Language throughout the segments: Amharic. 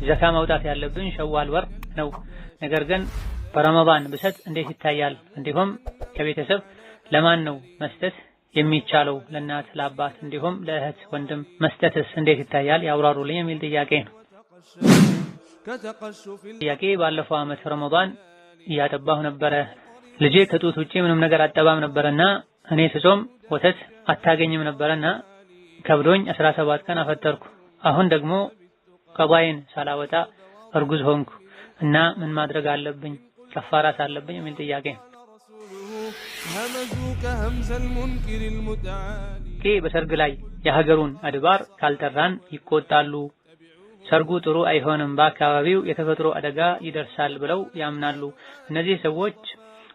ዘካ ማውጣት ያለብን ሸዋል ወር ነው። ነገር ግን በረመዳን ብሰጥ እንዴት ይታያል? እንዲሁም ከቤተሰብ ለማን ነው መስጠት የሚቻለው? ለእናት ለአባት፣ እንዲሁም ለእህት ወንድም መስጠትስ እንዴት ይታያል? ያብራሩልኝ የሚል ጥያቄ ነው። ጥያቄ ባለፈው ዓመት ረመዳን እያጠባሁ ነበረ። ልጄ ከጡት ውጪ ምንም ነገር አጠባም ነበርና እኔ ስጾም ወተት አታገኝም ነበርና ከብዶኝ 17 ቀን አፈጠርኩ። አሁን ደግሞ ቀባይን ሳላወጣ እርጉዝ ሆንኩ እና ምን ማድረግ አለብኝ? ከፋራስ አለብኝ የሚል ጥያቄ ነው። በሰርግ ላይ የሀገሩን አድባር ካልጠራን ይቆጣሉ። ሰርጉ ጥሩ አይሆንም፣ በአካባቢው የተፈጥሮ አደጋ ይደርሳል ብለው ያምናሉ። እነዚህ ሰዎች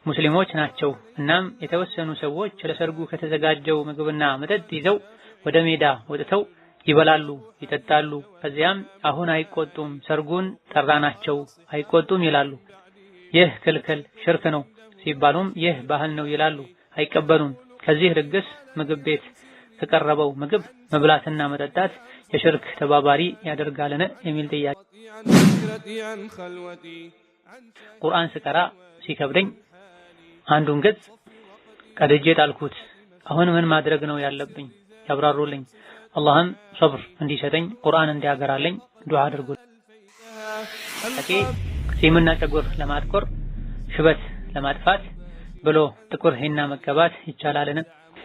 ሙስሊሞች ናቸው። እናም የተወሰኑ ሰዎች ለሰርጉ ከተዘጋጀው ምግብና መጠጥ ይዘው ወደ ሜዳ ወጥተው ይበላሉ፣ ይጠጣሉ። ከዚያም አሁን አይቆጡም፣ ሰርጉን ጠራናቸው አይቆጡም ይላሉ። ይህ ክልክል ሽርክ ነው ሲባሉም ይህ ባህል ነው ይላሉ፣ አይቀበሉም። ከዚህ ድግስ ምግብ ቤት ከቀረበው ምግብ መብላትና መጠጣት የሽርክ ተባባሪ ያደርጋልን የሚል ጥያቄ። ቁርአን ስቀራ ሲከብደኝ አንዱን ገጽ ቀድጄ ጣልኩት። አሁን ምን ማድረግ ነው ያለብኝ? ያብራሩልኝ። አላህም ሶብር እንዲሰጠኝ ቁርአን እንዲያገራልኝ ዱዓ አድርጉልኝ። ጺምና ፀጉር ለማጥቆር ሽበት ለማጥፋት ብሎ ጥቁር ሂና መቀባት ይቻላልን?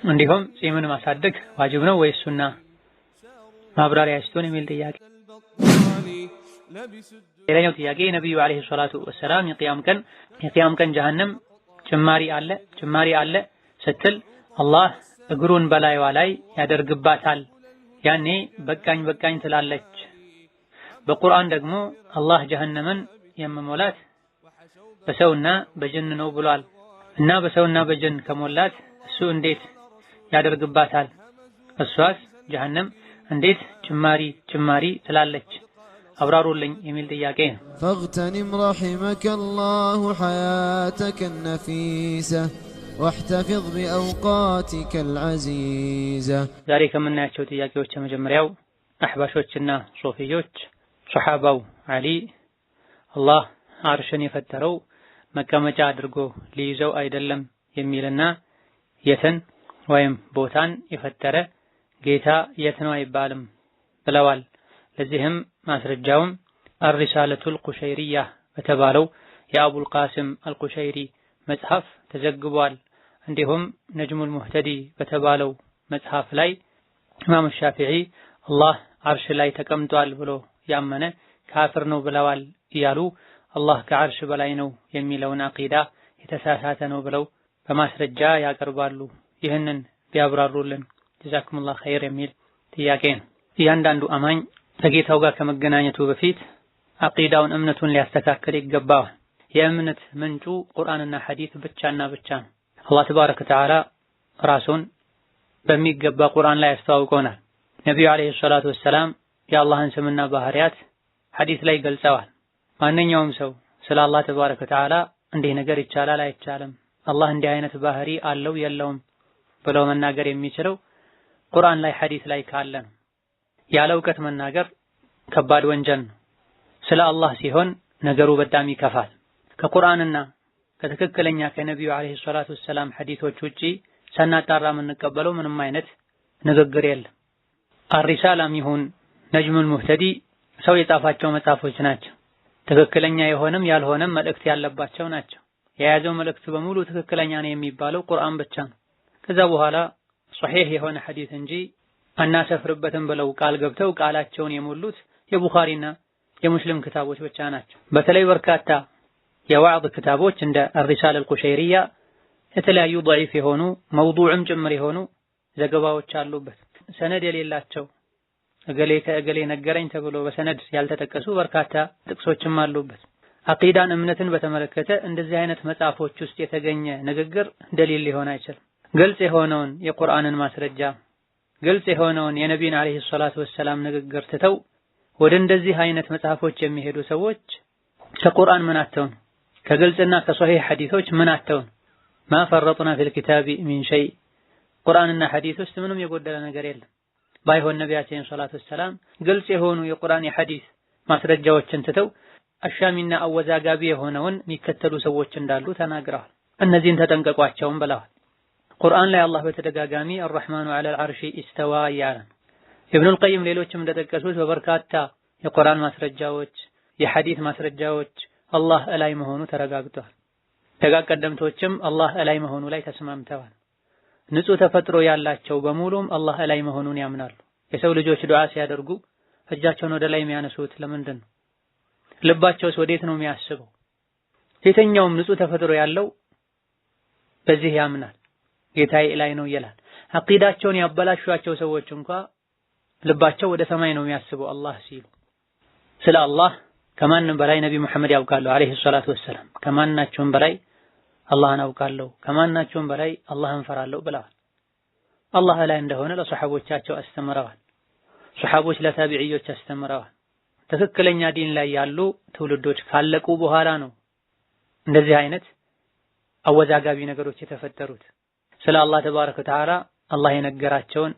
እንዲሁም ጺምን ማሳደግ ዋጅብ ነው ወይስ ሱና? ማብራሪያ ይስጡን የሚል ጥያቄ። ሌላኛው ጥያቄ ነብዩ አለይሂ ሰላቱ ወሰላም የቂያም ቀን ጀሃነም ጭማሪ አለ ስትል አላህ እግሩን በላይዋ ላይ ያደርግባታል፣ ያኔ በቃኝ ትላለች። በቁርአን ደግሞ አላህ ጀሃነምን የመሞላት በሰውና በጅን ነው ብሏል እና በሰውና በጅን ከሞላት እሱ እንዴት ያደርግባታል? እሷስ ጀሃነም እንዴት ጭማሪ ትላለች? አብራሩልኝ የሚል ጥያቄ ነው። فاغتنم رحمك الله حياتك النفيسة واحتفظ بأوقاتك العزيزة። ዛሬ ከምናያቸው ጥያቄዎች የመጀመሪያው አህባሾችና ሶፊዮች ሱሐባው አሊ አላህ አርሽን የፈጠረው መቀመጫ አድርጎ ሊይዘው አይደለም የሚልና የትን ወይም ቦታን የፈጠረ ጌታ የት ነው አይባልም ብለዋል። ለዚህም ማስረጃውም አርሪሳለቱል ቁሸይሪያ በተባለው የአቡል ቃሲም አልቁሸይሪ መጽሐፍ ተዘግቧል። እንዲሁም ነጅሙል ሙህተዲ በተባለው መጽሐፍ ላይ ኢማም ሻፊዒ አላህ አርሽ ላይ ተቀምጧል ብሎ ያመነ ካፍር ነው ብለዋል እያሉ አላህ ከአርሽ በላይ ነው የሚለውን አቂዳ የተሳሳተ ነው ብለው በማስረጃ ያቀርባሉ። ይህንን ቢያብራሩልን ጀዛኩሙላህ ኸይር የሚል ጥያቄ ነው። እያንዳንዱ አማኝ ከጌታው ጋር ከመገናኘቱ በፊት አቂዳውን እምነቱን ሊያስተካክል ይገባዋል። የእምነት ምንጩ ቁርአንና ሐዲስ ብቻና ብቻ ነው። አላህ ተባረከ ወተዓላ ራሱን በሚገባ ቁርአን ላይ ያስተዋውቀናል። ነብዩ አለይሂ ሰላቱ ወሰላም የአላህን ስምና ባህሪያት ሐዲስ ላይ ገልጸዋል። ማንኛውም ሰው ስለ አላህ ተባረከ ወተዓላ እንዲህ ነገር ይቻላል አይቻልም፣ አላህ እንዲህ አይነት ባህሪ አለው የለውም ብለው መናገር የሚችለው ቁርአን ላይ ሐዲስ ላይ ካለ ነው። ያለ እውቀት መናገር ከባድ ወንጀል ነው። ስለ አላህ ሲሆን ነገሩ በጣም ይከፋል። ከቁርአንና ከትክክለኛ ከነብዩ አለይሂ ሰላቱ ወሰላም ሐዲሶች ውጪ ሳናጣራ የምንቀበለው ምንም አይነት ንግግር የለም። አሪሳላም ይሁን ነጅሙል ሙህተዲ ሰው የጻፋቸው መጽሐፎች ናቸው። ትክክለኛ የሆነም ያልሆነም መልእክት ያለባቸው ናቸው። የያዘው መልእክት በሙሉ ትክክለኛ ነው የሚባለው ቁርአን ብቻ ነው። ከዛ በኋላ ሶሒህ የሆነ ሐዲስ እንጂ አናሰፍርበትም ብለው ቃል ገብተው ቃላቸውን የሞሉት የቡኻሪና የሙስሊም ክታቦች ብቻ ናቸው። በተለይ በርካታ የዋዕዝ ክታቦች እንደ አርሪሳላ አልቁሸይሪያ የተለያዩ ضعيف የሆኑ መውዱዕም ጭምር የሆኑ ዘገባዎች አሉበት። ሰነድ የሌላቸው እገሌ ከእገሌ ነገረኝ ተብሎ በሰነድ ያልተጠቀሱ በርካታ ጥቅሶችም አሉበት። አቂዳን እምነትን በተመለከተ እንደዚህ አይነት መጽሐፎች ውስጥ የተገኘ ንግግር ደሊል ሊሆን አይችልም። ግልጽ የሆነውን የቁርአንን ማስረጃ ግልጽ የሆነውን የነቢዩን አለይሂ ሰላቱ ወሰላም ንግግር ትተው ወደ እንደዚህ አይነት መጽሐፎች የሚሄዱ ሰዎች ከቁርአን ምን አተውን? ከግልጽና ከሶሒህ ሐዲሶች ምን አተውን? ማ ፈረጥና ፊል ኪታቢ ሚን ሸይ ቁርአንና ሐዲስ ውስጥ ምንም የጎደለ ነገር የለም። ባይሆን ነቢያችን ሰለላሁ ዐለይሂ ወሰለም ግልጽ የሆኑ የቁርአን የሐዲስ ማስረጃዎችን ትተው አሻሚና አወዛጋቢ የሆነውን የሚከተሉ ሰዎች እንዳሉ ተናግረዋል። እነዚህን ተጠንቀቋቸውም ብለዋል። ቁርአን ላይ አላህ በተደጋጋሚ አርረሕማኑ ዐለል ዐርሺ ኢስተዋ እያለ ነው። ኢብኑል ቀይም ሌሎችም እንደጠቀሱት በበርካታ የቁርአን ማስረጃዎች የሐዲስ ማስረጃዎች አላህ እላይ መሆኑ ተረጋግጧል። ደጋግ ቀደምቶችም አላህ እላይ መሆኑ ላይ ተስማምተዋል። ንጹህ ተፈጥሮ ያላቸው በሙሉም አላህ እላይ መሆኑን ያምናሉ። የሰው ልጆች ዱዓ ሲያደርጉ እጃቸውን ወደ ላይ የሚያነሱት ለምንድን ነው? ልባቸውስ ወዴት ነው የሚያስበው? የትኛውም ንጹህ ተፈጥሮ ያለው በዚህ ያምናል። ጌታዬ ላይ ነው ይላል። አቂዳቸውን ያበላሿቸው ሰዎች እንኳ ልባቸው ወደ ሰማይ ነው የሚያስበው አላህ ሲሉ። ስለ አላህ ከማንም በላይ ነቢ መሐመድ ያውቃሉ አለይሂ ሰላቱ ወሰላም። ከማናቸውም በላይ አላህን አውቃለሁ፣ ከማናቸውም በላይ አላህን ፈራለሁ ብለዋል። አላህ ላይ እንደሆነ ለሰሐቦቻቸው አስተምረዋል። ሰሐቦች ለታቢዒዎች አስተምረዋል። ትክክለኛ ዲን ላይ ያሉ ትውልዶች ካለቁ በኋላ ነው እንደዚህ አይነት አወዛጋቢ ነገሮች የተፈጠሩት። ስለ አላህ ተባረከ ወተዓላ አላህ የነገራቸውን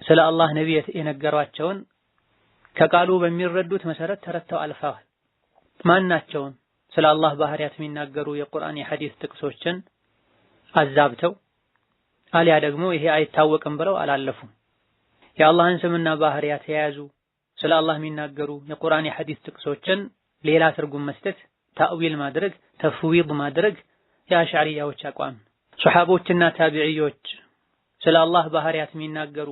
ስለ አላህ ነብይ የነገሯቸውን ከቃሉ በሚረዱት መሰረት ተረድተው አልፈዋል። ማናቸውም ስለ አላህ ባህሪያት የሚናገሩ የቁርአን የሐዲስ ጥቅሶችን አዛብተው አሊያ ደግሞ ይሄ አይታወቅም ብለው አላለፉም። የአላህን ስምና ባህሪያት የያዙ ስለ አላህ የሚናገሩ የቁርአን የሐዲስ ጥቅሶችን ሌላ ትርጉም መስጠት፣ ታእዊል ማድረግ፣ ተፍዊድ ማድረግ የአሽዓሪያዎች አቋም። ሱሐቦችና ታቢዒዎች ስለ አላህ ባህሪያት የሚናገሩ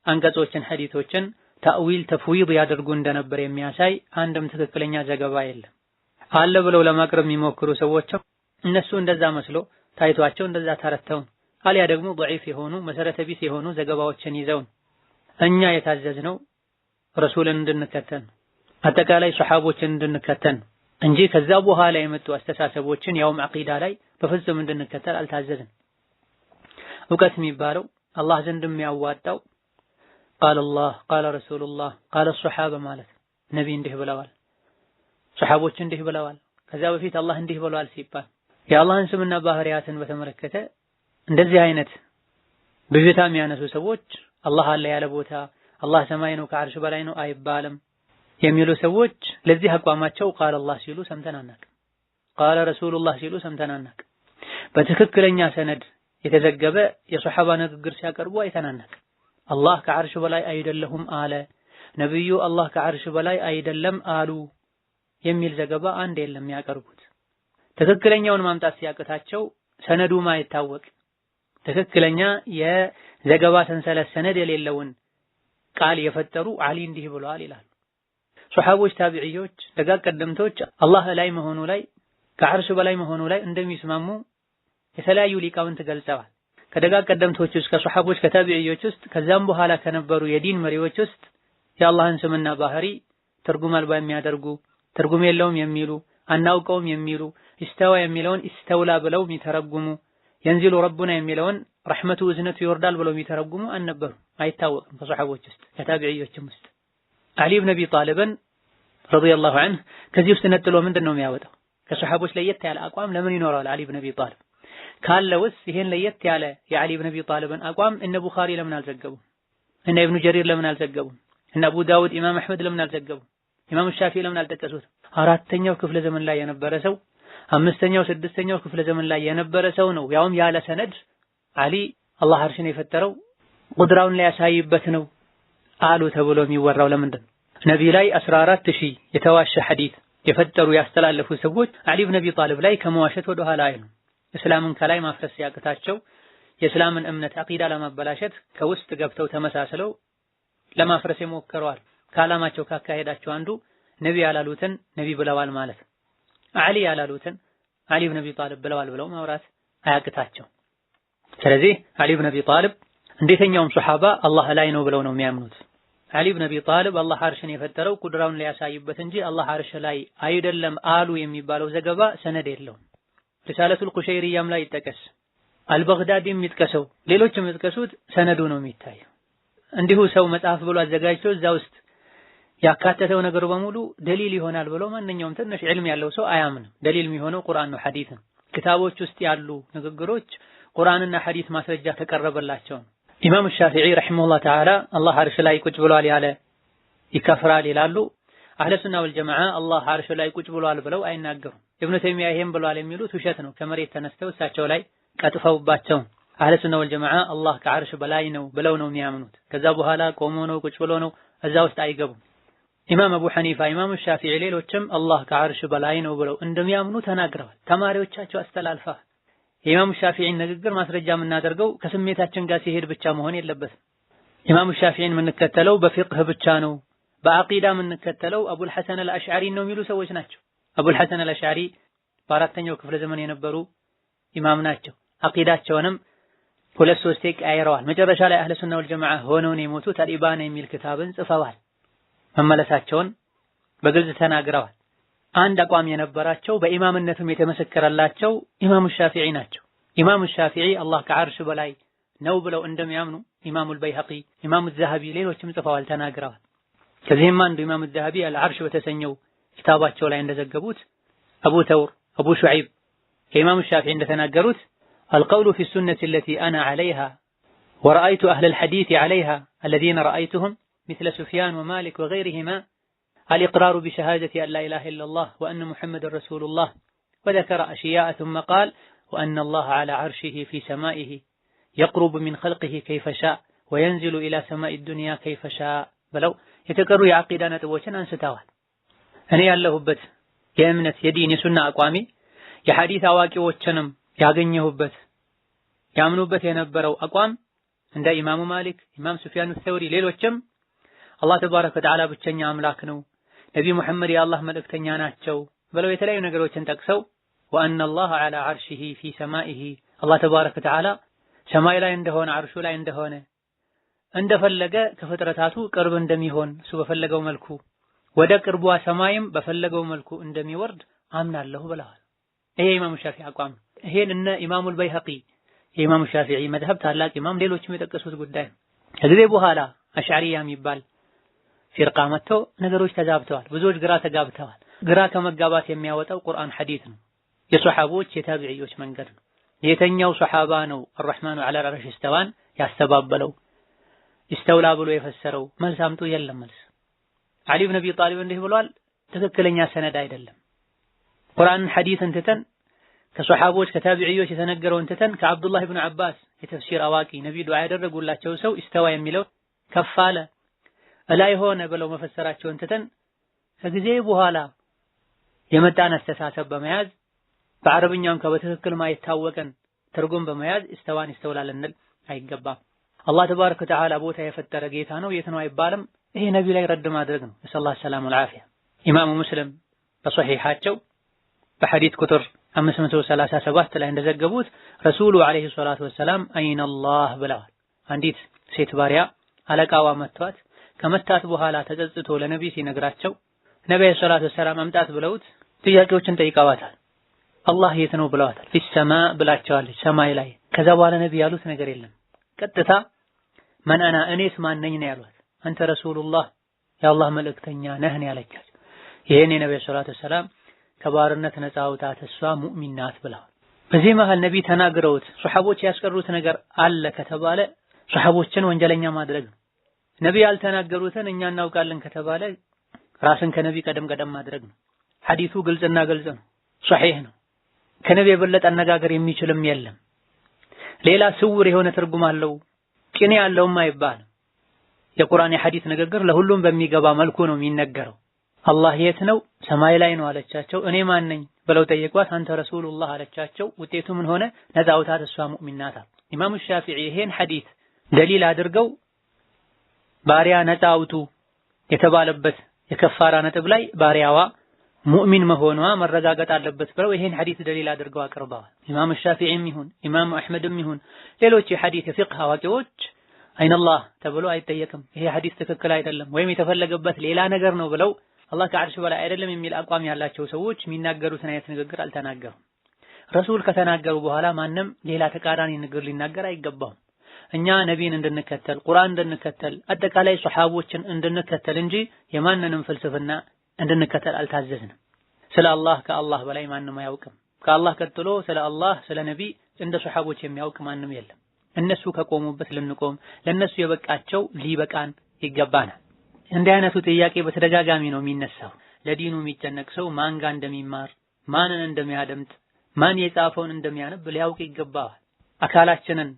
አንቀጾችን ሐዲሶችን ታእዊል ተፍዊድ ያደርጉ እንደነበር የሚያሳይ አንድም ትክክለኛ ዘገባ የለም። አለ ብለው ለማቅረብ የሚሞክሩ ሰዎችም እነሱ እንደዛ መስሎ ታይቷቸው እንደዛ ተረተው አሊያ ደግሞ ضعيف የሆኑ መሰረተ ቢስ የሆኑ ዘገባዎችን ይዘው እኛ የታዘዝነው ረሱልን እንድንከተል አጠቃላይ ሱሐቦችን እንድንከተል እንጂ ከዛ በኋላ የመጡ አስተሳሰቦችን ያውም አቂዳ ላይ በፍጹም እንድንከተል አልታዘዝን። እውቀት የሚባለው አላህ ዘንድ የሚያዋጣው ቃል አላህ ቃለ ረሱሉላህ ቃለ ሱሐባ ማለት ነቢ እንዲህ ብለዋል፣ ሱሐቦች እንዲህ ብለዋል፣ ከዛ በፊት አላህ እንዲህ ብለዋል ሲባል የአላህን ስምና ባህሪያትን በተመለከተ እንደዚህ አይነት ብዥታ የሚያነሱ ሰዎች አላህ አለ ያለ ቦታ አላህ ሰማይ ነው ከአርሽ በላይ ነው አይባልም የሚሉ ሰዎች ለዚህ አቋማቸው ቃል አላህ ሲሉ ሰምተን አናውቅም፣ ቃለ ረሱሉላህ ሲሉ ሰምተን አናውቅም። በትክክለኛ ሰነድ የተዘገበ የሱሐባ ንግግር ሲያቀርቡ አይተን አናውቅም። አላህ ከአርሽ በላይ አይደለሁም አለ፣ ነብዩ አላህ ከአርሽ በላይ አይደለም አሉ የሚል ዘገባ አንድ የለም ያቀርቡት። ትክክለኛውን ማምጣት ሲያቅታቸው ሰነዱ ማይታወቅ ትክክለኛ የዘገባ ሰንሰለት ሰነድ የሌለውን ቃል የፈጠሩ አሊ እንዲህ ብለዋል ይላሉ። ሱሐቦች፣ ታቢዒዎች፣ ደጋግ ቀደምቶች አላህ ላይ መሆኑ ላይ ከአርሽ በላይ መሆኑ ላይ እንደሚስማሙ የተለያዩ ሊቃውንት ገልጸዋል። ከደጋግ ቀደምቶች ውስጥ ከሱሐቦች ከታቢዒዎች ውስጥ ከዛም በኋላ ከነበሩ የዲን መሪዎች ውስጥ የአላህን ስምና ባህሪ ትርጉም አልባ የሚያደርጉ ትርጉም የለውም የሚሉ አናውቀውም የሚሉ ኢስተዋ የሚለውን ኢስተውላ ብለው የሚተረጉሙ የንዚሉ ረቡና የሚለውን ረሕመቱ እዝነቱ ይወርዳል ብለው የሚተረጉሙ አልነበሩ፣ አይታወቅም። ከሱሐቦች ውስጥ ከታቢዒዎችም ውስጥ አሊ ብን አቢ ጣልብን ረዲየላሁ ዐንሁ ከዚህ ውስጥ ነጥሎ ምንድን ነው የሚያወጣው? ከሱሐቦች ለየት ያለ አቋም ለምን ይኖረዋል አሊ ብን አቢ ጣልብ? ካለውስ ይሄን ለየት ያለ የአሊ ብን አቢ ጣልብን አቋም እነ ቡኻሪ ለምን አልዘገቡም? እነ ኢብኑ ጀሪር ለምን አልዘገቡም? እነ አቡ ዳውድ ኢማም አሕመድ ለምን አልዘገቡም? ኢማም ሻፊዒ ለምን አልጠቀሱት? አራተኛው ክፍለ ዘመን ላይ የነበረ ሰው፣ አምስተኛው ስድስተኛው ክፍለ ዘመን ላይ የነበረ ሰው ነው። ያውም ያለ ሰነድ አሊ አላህ አርሽን የፈጠረው ቁድራውን ላይ ያሳይበት ነው አሉ ተብሎ የሚወራው ለምንድን ነው? ነቢ ላይ 14000 የተዋሸ ሐዲስ የፈጠሩ ያስተላለፉ ሰዎች አሊ ብን አቢ ጣልብ ላይ ከመዋሸት ወደ ኋላ አይሉም። እስላምን ከላይ ማፍረስ ሲያቅታቸው የእስላምን እምነት አቂዳ ለማበላሸት ከውስጥ ገብተው ተመሳስለው ለማፍረስ የሞከረዋል። ከዓላማቸው ካካሄዳቸው አንዱ ነቢ ያላሉትን ነቢ ብለዋል ማለት፣ አሊ ያላሉትን አሊ ብን አቢ ጣልብ ብለዋል ብለው ማውራት አያቅታቸው። ስለዚህ አሊ ብን አቢ ጣልብ እንዴተኛውም ሱሐባ አላህ ላይ ነው ብለው ነው የሚያምኑት። አሊ ብን አቢ ጣልብ አላህ አርሽን የፈጠረው ቁድራውን ሊያሳይበት እንጂ አላህ አርሽ ላይ አይደለም አሉ የሚባለው ዘገባ ሰነድ የለውም። ሪሳለቱል ቁሸይሪያም ላይ ይጠቀስ፣ አልበግዳዲም የሚጥቀሰው ሌሎችም የሚጥቀሱት ሰነዱ ነው የሚታየው። እንዲሁ ሰው መጽሐፍ ብሎ አዘጋጅቶ እዛ ውስጥ ያካተተው ነገር በሙሉ ደሊል ይሆናል ብሎ ማንኛውም ትንሽ ዕልም ያለው ሰው አያምንም። ደሊል የሚሆነው ቁርአን ነው፣ ሐዲስ ነው። ክታቦች ውስጥ ያሉ ንግግሮች ቁርአንና ሐዲስ ማስረጃ ተቀረበላቸው። ኢማሙ ሻፊዒ ረሂመሁላህ ተዓላ አላህ አርሽ ላይ ቁጭ ብሏል ያለ ይከፍራል ይላሉ። አህለ ሱና ወልጀማዓ አላህ አርሽ ላይ ቁጭ ብሏል ብለው አይናገሩም። ኢብኑ ተይሚያ ይሄን ብሏል የሚሉት ውሸት ነው። ከመሬት ተነስተው እሳቸው ላይ ቀጥፈውባቸው። አህለ ሱና ወልጀማዓ አላህ ከአርሽ በላይ ነው ብለው ነው የሚያምኑት። ከዛ በኋላ ቆሞ ነው ቁጭ ብሎ ነው እዛ ውስጥ አይገቡም። ኢማም አቡ ሐኒፋ፣ ኢማም ሻፊዒ፣ ሌሎችም አላህ ከአርሽ በላይ ነው ብለው እንደሚያምኑ ተናግረዋል። ተማሪዎቻቸው አስተላልፈዋል። የኢማም ሻፊዒን ንግግር ማስረጃ የምናደርገው ከስሜታችን ጋር ሲሄድ ብቻ መሆን የለበትም። ኢማም ሻፊዒን የምንከተለው በፊቅህ ብቻ ነው፣ በአቂዳ የምንከተለው አቡል ሐሰን አልአሽዓሪ ነው የሚሉ ሰዎች ናቸው። አቡል ሐሰን አልአሽዓሪ በአራተኛው ክፍለ ዘመን የነበሩ ኢማም ናቸው። አቂዳቸውንም 2-3 ቀያይረዋል። መጨረሻ ላይ አህለ ሱና ወልጀማዓ ሆነው ነው የሞቱት። አልኢባና የሚል ክታብን ጽፈዋል። መመለሳቸውን በግልጽ ተናግረዋል። አንድ አቋም የነበራቸው በኢማምነትም የተመሰከረላቸው ኢማሙ ሻፊዒ ናቸው። ኢማሙ ሻፊዒ አላህ ከዓርሽ በላይ ነው ብለው እንደሚያምኑ ኢማሙል በይሀቂ፣ ኢማሙ ዘሀቢ ሌሎችም ጽፈዋል፣ ተናግረዋል። ከዚህም አንዱ ኢማሙ ዘሀቢ አልዓርሽ በተሰኘው ኪታባቸው ላይ እንደዘገቡት አቡ ተውር፣ አቡ ሹዐይብ ከኢማሙ ሻፊዒ እንደተናገሩት القول في السنة التي أنا عليها ورأيت أهل الحديث عليها الذين رأيتهم مثل سفيان ومالك وغيرهما الإقرار بشهادة أن لا إله إلا الله وأن محمد رسول الله وذكر أشياء ثم قال وأن الله على عرشه في سمائه يقرب من خلقه كيف شاء وينزل إلى سماء الدنيا كيف شاء بلو يتكروا يعقيدان تبوشن أنستوال أنا ያለሁበት የእምነት የዲን የሱና አቋሚ የሐዲስ አዋቂዎችንም ያገኘሁበት ያምኑበት የነበረው አቋም እንደ ኢማሙ ማሊክ፣ ኢማም ሱፊያን አልተውሪ ሌሎችም አላህ ተባረከ ወተዓላ ብቸኛ አምላክ ነው፣ ነብዩ መሐመድ የአላህ መልእክተኛ ናቸው ብለው የተለያዩ ነገሮችን ጠቅሰው ወአነ አላህ ዐላ ዐርሺሂ ፊ ሰማኢሂ አላህ ተባረከ ወተዓላ ሰማይ ላይ እንደሆነ አርሹ ላይ እንደሆነ እንደፈለገ ከፍጥረታቱ ቅርብ እንደሚሆን እሱ በፈለገው መልኩ ወደ ቅርቧ ሰማይም በፈለገው መልኩ እንደሚወርድ አምናለሁ ብለዋል። ይሄ ኢማሙ ሻፊዒ አቋም ነው። ይሄን እነ ኢማሙል በይሀቂ የኢማሙ ሻፊዒ መዝሀብ ታላቅ ኢማም ሌሎችም የጠቀሱት ጉዳይ ነው። ከጊዜ በኋላ አሽዓሪያ የሚባል ፊርቃ መጥቶ ነገሮች ተዛብተዋል። ብዙዎች ግራ ተጋብተዋል። ግራ ከመጋባት የሚያወጣው ቁርአን ሐዲስ ነው። የሱሐቦች የታቢዒዎች መንገድ ነው። የተኛው ሱሐባ ነው አርረሕማኑ ዐላ አልዐርሽ እስተዋን ያስተባበለው ይስተውላ ብሎ የፈሰረው? መልስ አምጡ። የለም መልስ። ዓሊ ብን አቢ ጣሊብ እንዲህ ብሏል። ትክክለኛ ሰነድ አይደለም። ቁርአን ሐዲስን ትተን ከሱሐቦች ከታቢዒዎች የተነገረውን ትተን ከአብዱላህ ብን አባስ የተፍሲር አዋቂ ነብዩ ዱዓ ያደረጉላቸው ሰው ኢስተዋ የሚለው ከፍ አለ እላይ ሆነ ብለው መፈሰራቸውን ትተን ከጊዜ በኋላ የመጣን አስተሳሰብ በመያዝ በአረብኛም ከበትክክል ማይታወቀን ትርጉም በመያዝ ኢስተዋን ይስተውላል እንል አይገባም። አላህ ተባረከ ወተዓላ ቦታ የፈጠረ ጌታ ነው፣ የት ነው አይባልም። ይሄ ነብዩ ላይ ረድ ማድረግ ነው። ሰለላሁ ዐለይሂ ወሰለም ኢማሙ ሙስሊም በሶሒሓቸው በሐዲስ ቁጥር 537 ላይ እንደዘገቡት ረሱሉ ዐለይሂ ሰላቱ ወሰላም አይነላህ ብለዋል። አንዲት ሴት ባሪያ አለቃዋ መቷት። ከመታት በኋላ ተጸጽቶ ለነብይ ሲነግራቸው ነብዩ ሰለላሁ ዐለይሂ ወሰለም አምጣት ብለውት ጥያቄዎችን ጠይቀዋታል። አላህ የት ነው ብለዋታል። ፊሰማ ብላቸዋለች፣ ሰማይ ላይ። ከዛ በኋላ ነብይ ያሉት ነገር የለም። ቀጥታ መን አና እኔስ ማን ነኝ ነው ያሏት። አንተ ረሱሉላህ የአላህ መልእክተኛ ነህ ነው ያለቻቸው። ይሄን የነብዩ ሰለላሁ ዐለይሂ ወሰለም ከባርነት ነፃ አውጣት እሷ ሙእሚን ናት ብለዋል። በዚህ መሃል ነብይ ተናግረውት ሱሐቦች ያስቀሩት ነገር አለ ከተባለ ሱሐቦችን ወንጀለኛ ማድረግ ነው። ነብይ ያልተናገሩትን እኛ እናውቃለን ከተባለ ራስን ከነብይ ቀደም ማድረግ ነው። ሐዲሱ ግልጽና ግልጽ ነው፣ ሷሂህ ነው። ከነብይ የበለጠ አነጋገር የሚችልም የለም። ሌላ ስውር የሆነ ትርጉም አለው ቅኔ ያለውም አይባልም። የቁርአን የሐዲስ ንግግር ለሁሉም በሚገባ መልኩ ነው የሚነገረው። አላህ የት ነው? ሰማይ ላይ ነው አለቻቸው። እኔ ማን ነኝ ብለው ጠየቋት። አንተ ረሱሉላህ አለቻቸው። ውጤቱ ምን ሆነ? ነፃ አውጣት እሷ ሙእሚን ናት። ኢማሙ ሻፊዒ ይሄን ሐዲስ ደሊል አድርገው ባሪያ ነፃ አውጡ የተባለበት የከፋራ ነጥብ ላይ ባሪያዋ ሙእሚን መሆኗ መረጋገጥ አለበት ብለው ይሄን ሐዲስ ደሊል አድርገው አቅርበዋል። ኢማሙ ሻፊዒም ይሁን ኢማሙ አሕመድም ይሁን ሌሎች የሐዲስ የፊቅህ አዋቂዎች አይነላህ ተብሎ አይጠየቅም፣ ይሄ ሐዲስ ትክክል አይደለም ወይም የተፈለገበት ሌላ ነገር ነው ብለው አላህ ከዓርሽ በላይ አይደለም የሚል አቋም ያላቸው ሰዎች የሚናገሩትን አይነት ንግግር አልተናገሩም። ረሱል ከተናገሩ በኋላ ማንም ሌላ ተቃራኒ ንግግር ሊናገር አይገባውም። እኛ ነቢይን እንድንከተል ቁርአን እንድንከተል አጠቃላይ ሱሐቦችን እንድንከተል እንጂ የማንንም ፍልስፍና እንድንከተል አልታዘዝንም። ስለ አላህ ከአላህ በላይ ማንም አያውቅም። ከአላህ ቀጥሎ ስለ አላህ ስለ ነቢይ እንደ ሱሐቦች የሚያውቅ ማንም የለም። እነሱ ከቆሙበት ልንቆም፣ ለነሱ የበቃቸው ሊበቃን ይገባናል። እንዲህ አይነቱ ጥያቄ በተደጋጋሚ ነው የሚነሳው። ለዲኑ የሚጨነቅ ሰው ማን ጋር እንደሚማር፣ ማንን እንደሚያደምጥ፣ ማን የጻፈውን እንደሚያነብ ሊያውቅ ይገባዋል። አካላችንን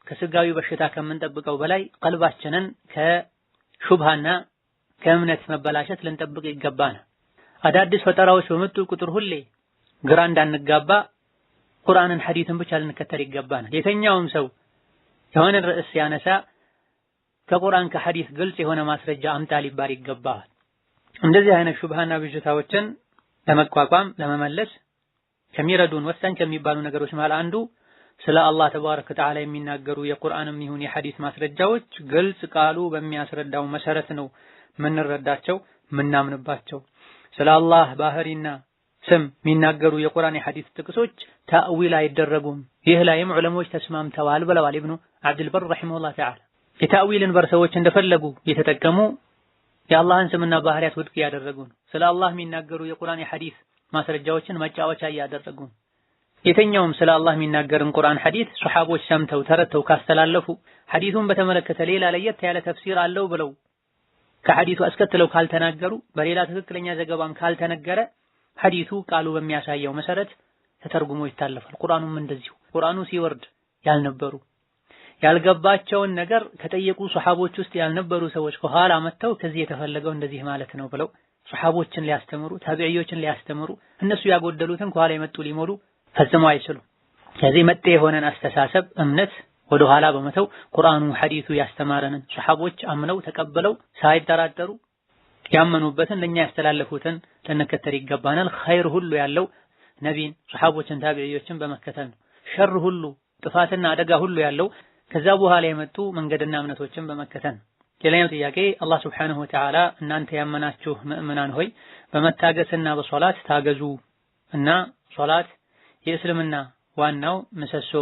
ከስጋዊ በሽታ ከምንጠብቀው በላይ ቀልባችንን ከሹብሃና ከእምነት መበላሸት ልንጠብቅ ይገባናል። አዳዲስ ፈጠራዎች በመጡ ቁጥር ሁሌ ግራ እንዳንጋባ ቁርአንን ሐዲስን ብቻ ልንከተል ይገባናል። የተኛውም ሰው የሆነ ርዕስ ያነሳ ከቁርአን ከሐዲስ ግልጽ የሆነ ማስረጃ አምጣ ሊባል ይገባዋል። እንደዚህ አይነት ሹብሃና ብዥታዎችን ለመቋቋም ለመመለስ ከሚረዱን ወሳኝ ከሚባሉ ነገሮች መሃል አንዱ ስለ አላህ ተባረከ ወተዓላ የሚናገሩ የቁርአንም ይሁን የሐዲስ ማስረጃዎች ግልጽ ቃሉ በሚያስረዳው መሰረት ነው ምንረዳቸው ምናምንባቸው። ስለ አላህ ባህሪና ስም የሚናገሩ የቁርአን የሐዲስ ጥቅሶች ተእዊል አይደረጉም። ይህ ላይም ዑለሞች ተስማምተዋል ብለዋል ኢብኑ አብዱል በር ረሂመሁላህ ተዓላ። የታዊልን በርሰዎች እንደፈለጉ የተጠቀሙ የአላህን ስምና ባህሪያት ውድቅ ያደረጉ ነው። ስለ አላህ የሚናገሩ የቁርአን የሐዲስ ማስረጃዎችን መጫወቻ ያደረጉ። የተኛውም ስለ አላህ የሚናገርን ቁርአን ሐዲስ ሱሐቦች ሰምተው ተረተው ካስተላለፉ ሐዲሱን በተመለከተ ሌላ ለየት ያለ ተፍሲር አለው ብለው ከሐዲሱ አስከትለው ካልተናገሩ በሌላ ትክክለኛ ዘገባም ካልተነገረ ሐዲሱ ቃሉ በሚያሳየው መሰረት ተተርጉሞ ይታለፋል። ቁርአኑም እንደዚሁ ቁርአኑ ሲወርድ ያልነበሩ ያልገባቸውን ነገር ከጠየቁ ሱሐቦች ውስጥ ያልነበሩ ሰዎች ከኋላ መጥተው ከዚህ የተፈለገው እንደዚህ ማለት ነው ብለው ሱሐቦችን ሊያስተምሩ ታቢዒዮችን ሊያስተምሩ እነሱ ያጎደሉትን ከኋላ የመጡ ሊሞሉ ፈጽሞ አይችሉም። ከዚህ መጤ የሆነን አስተሳሰብ እምነት ወደ ኋላ በመተው ቁርአኑ ሐዲሱ ያስተማረንን ሱሐቦች አምነው ተቀበለው ሳይጠራጠሩ ያመኑበትን ለኛ ያስተላለፉትን ልንከተል ይገባናል። ኸይር ሁሉ ያለው ነቢን ሱሐቦችን ታቢዒዮችን በመከተል ነው። ሸር ሁሉ ጥፋትና አደጋ ሁሉ ያለው ከዛ በኋላ የመጡ መንገድና እምነቶችን በመከተል ነው። ሌላኛው ጥያቄ አላህ ሱብሓነሁ ወተዓላ እናንተ ያመናችሁ ምእመናን ሆይ በመታገስና በሶላት ታገዙ እና ሶላት የእስልምና ዋናው ምሰሶ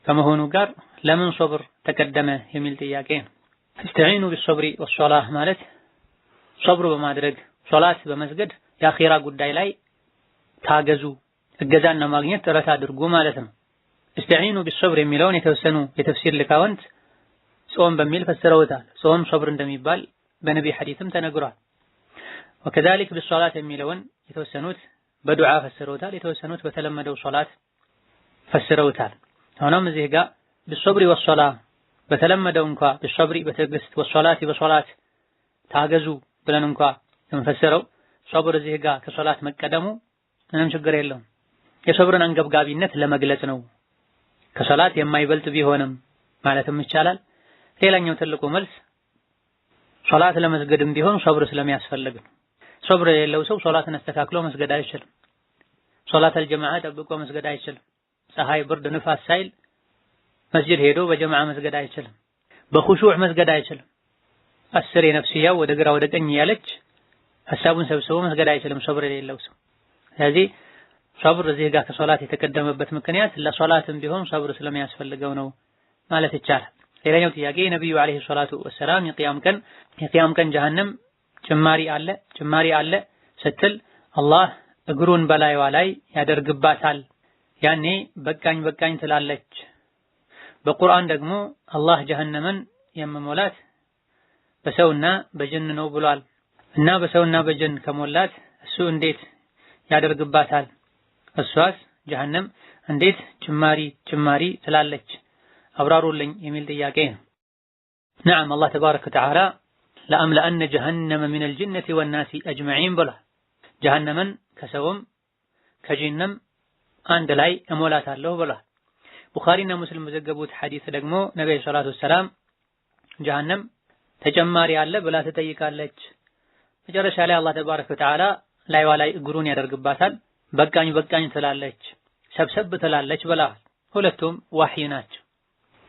ከመሆኑ ጋር ለምን ሶብር ተቀደመ የሚል ጥያቄ ነው። እስተዒኑ ቢሶብሪ ወሶላህ ማለት ሶብር በማድረግ ሶላት በመስገድ የአኺራ ጉዳይ ላይ ታገዙ እገዛና ማግኘት ጥረት አድርጉ ማለት ነው። እስተዒኑ ቢሶብር የሚለውን የተወሰኑ የተፍሲር ሊቃውንት ጾም በሚል ፈስረውታል። ጾም ሶብር እንደሚባል በነቢ ሐዲስም ተነግሯል። ወከዛሊክ ቢሶላት የሚለውን የተወሰኑት በዱዓ ፈስረውታል፣ የተወሰኑት በተለመደው ሶላት ፈስረውታል። ሆኖም እዚህ ጋር ቢሶብሪ ወሶላ በተለመደው እንኳ ቢሶብሪ በትዕግስት ወሶላት በሶላት ታገዙ ብለን እንኳ እንፈስረው ሶብር እዚህ ጋር ከሶላት መቀደሙ ምንም ችግር የለውም። የሶብርን አንገብጋቢነት ለመግለጽ ነው። ከሶላት የማይበልጥ ቢሆንም ማለትም ይቻላል። ሌላኛው ትልቁ መልስ ሶላት ለመስገድም ቢሆን ሶብር ስለሚያስፈልግ ነው። ሶብር የሌለው ሰው ሶላትን አስተካክሎ መስገድ አይችልም። ሶላት አልጀማዓ ጠብቆ መስገድ አይችልም። ፀሐይ፣ ብርድ፣ ንፋስ ሳይል መስጂድ ሄዶ በጀማዓ መስገድ አይችልም። በኹሹዕ መስገድ አይችልም። አስር የነፍስያው ወደ ግራ ወደ ቀኝ ያለች ሐሳቡን ሰብስቦ መስገድ አይችልም ሶብር የሌለው ሰው። ስለዚህ ሶብር እዚህ ጋር ከሶላት የተቀደመበት ምክንያት ለሶላትም ቢሆን ሶብር ስለሚያስፈልገው ነው ማለት ይቻላል። ሌላኛው ጥያቄ ነብዩ አለይሂ ሰላቱ ወሰላም የቂያም ቀን ጀሃነም ጭማሪ አለ ስትል አላህ እግሩን በላይዋ ላይ ያደርግባታል፣ ያኔ በቃኝ ትላለች። በቁርአን ደግሞ አላህ ጀሃነምን የመሞላት በሰውና በጅን ነው ብሏል እና በሰውና በጅን ከሞላት እሱ እንዴት ያደርግባታል? እሷስ ጀሃነም እንዴት ጭማሪ ትላለች? አብራሩልኝ የሚል ጥያቄ ነው። ነዓም አላህ ተባረከ ወተዓላ ለአምለአነ ጀሃነመ ሚነል ጅነቲ ወናሲ አጅመዒን ብሏል። ጀሃነምን ከሰውም ከጂንም አንድ ላይ እሞላታለሁ ብሏል። ቡኻሪና ሙስሊም በዘገቡት ሐዲስ ደግሞ ነብዩ ሰለላሁ ዐለይሂ ወሰለም ጀሃነም ተጨማሪ አለ ብላ ትጠይቃለች። መጨረሻ ላይ አላህ ተባረከ ወተዓላ ላይዋ ላይ እግሩን ያደርግባታል፣ በቃኝ ትላለች፣ ሰብሰብ ትላለች ብለዋል። ሁለቱም ዋህይ ናቸው።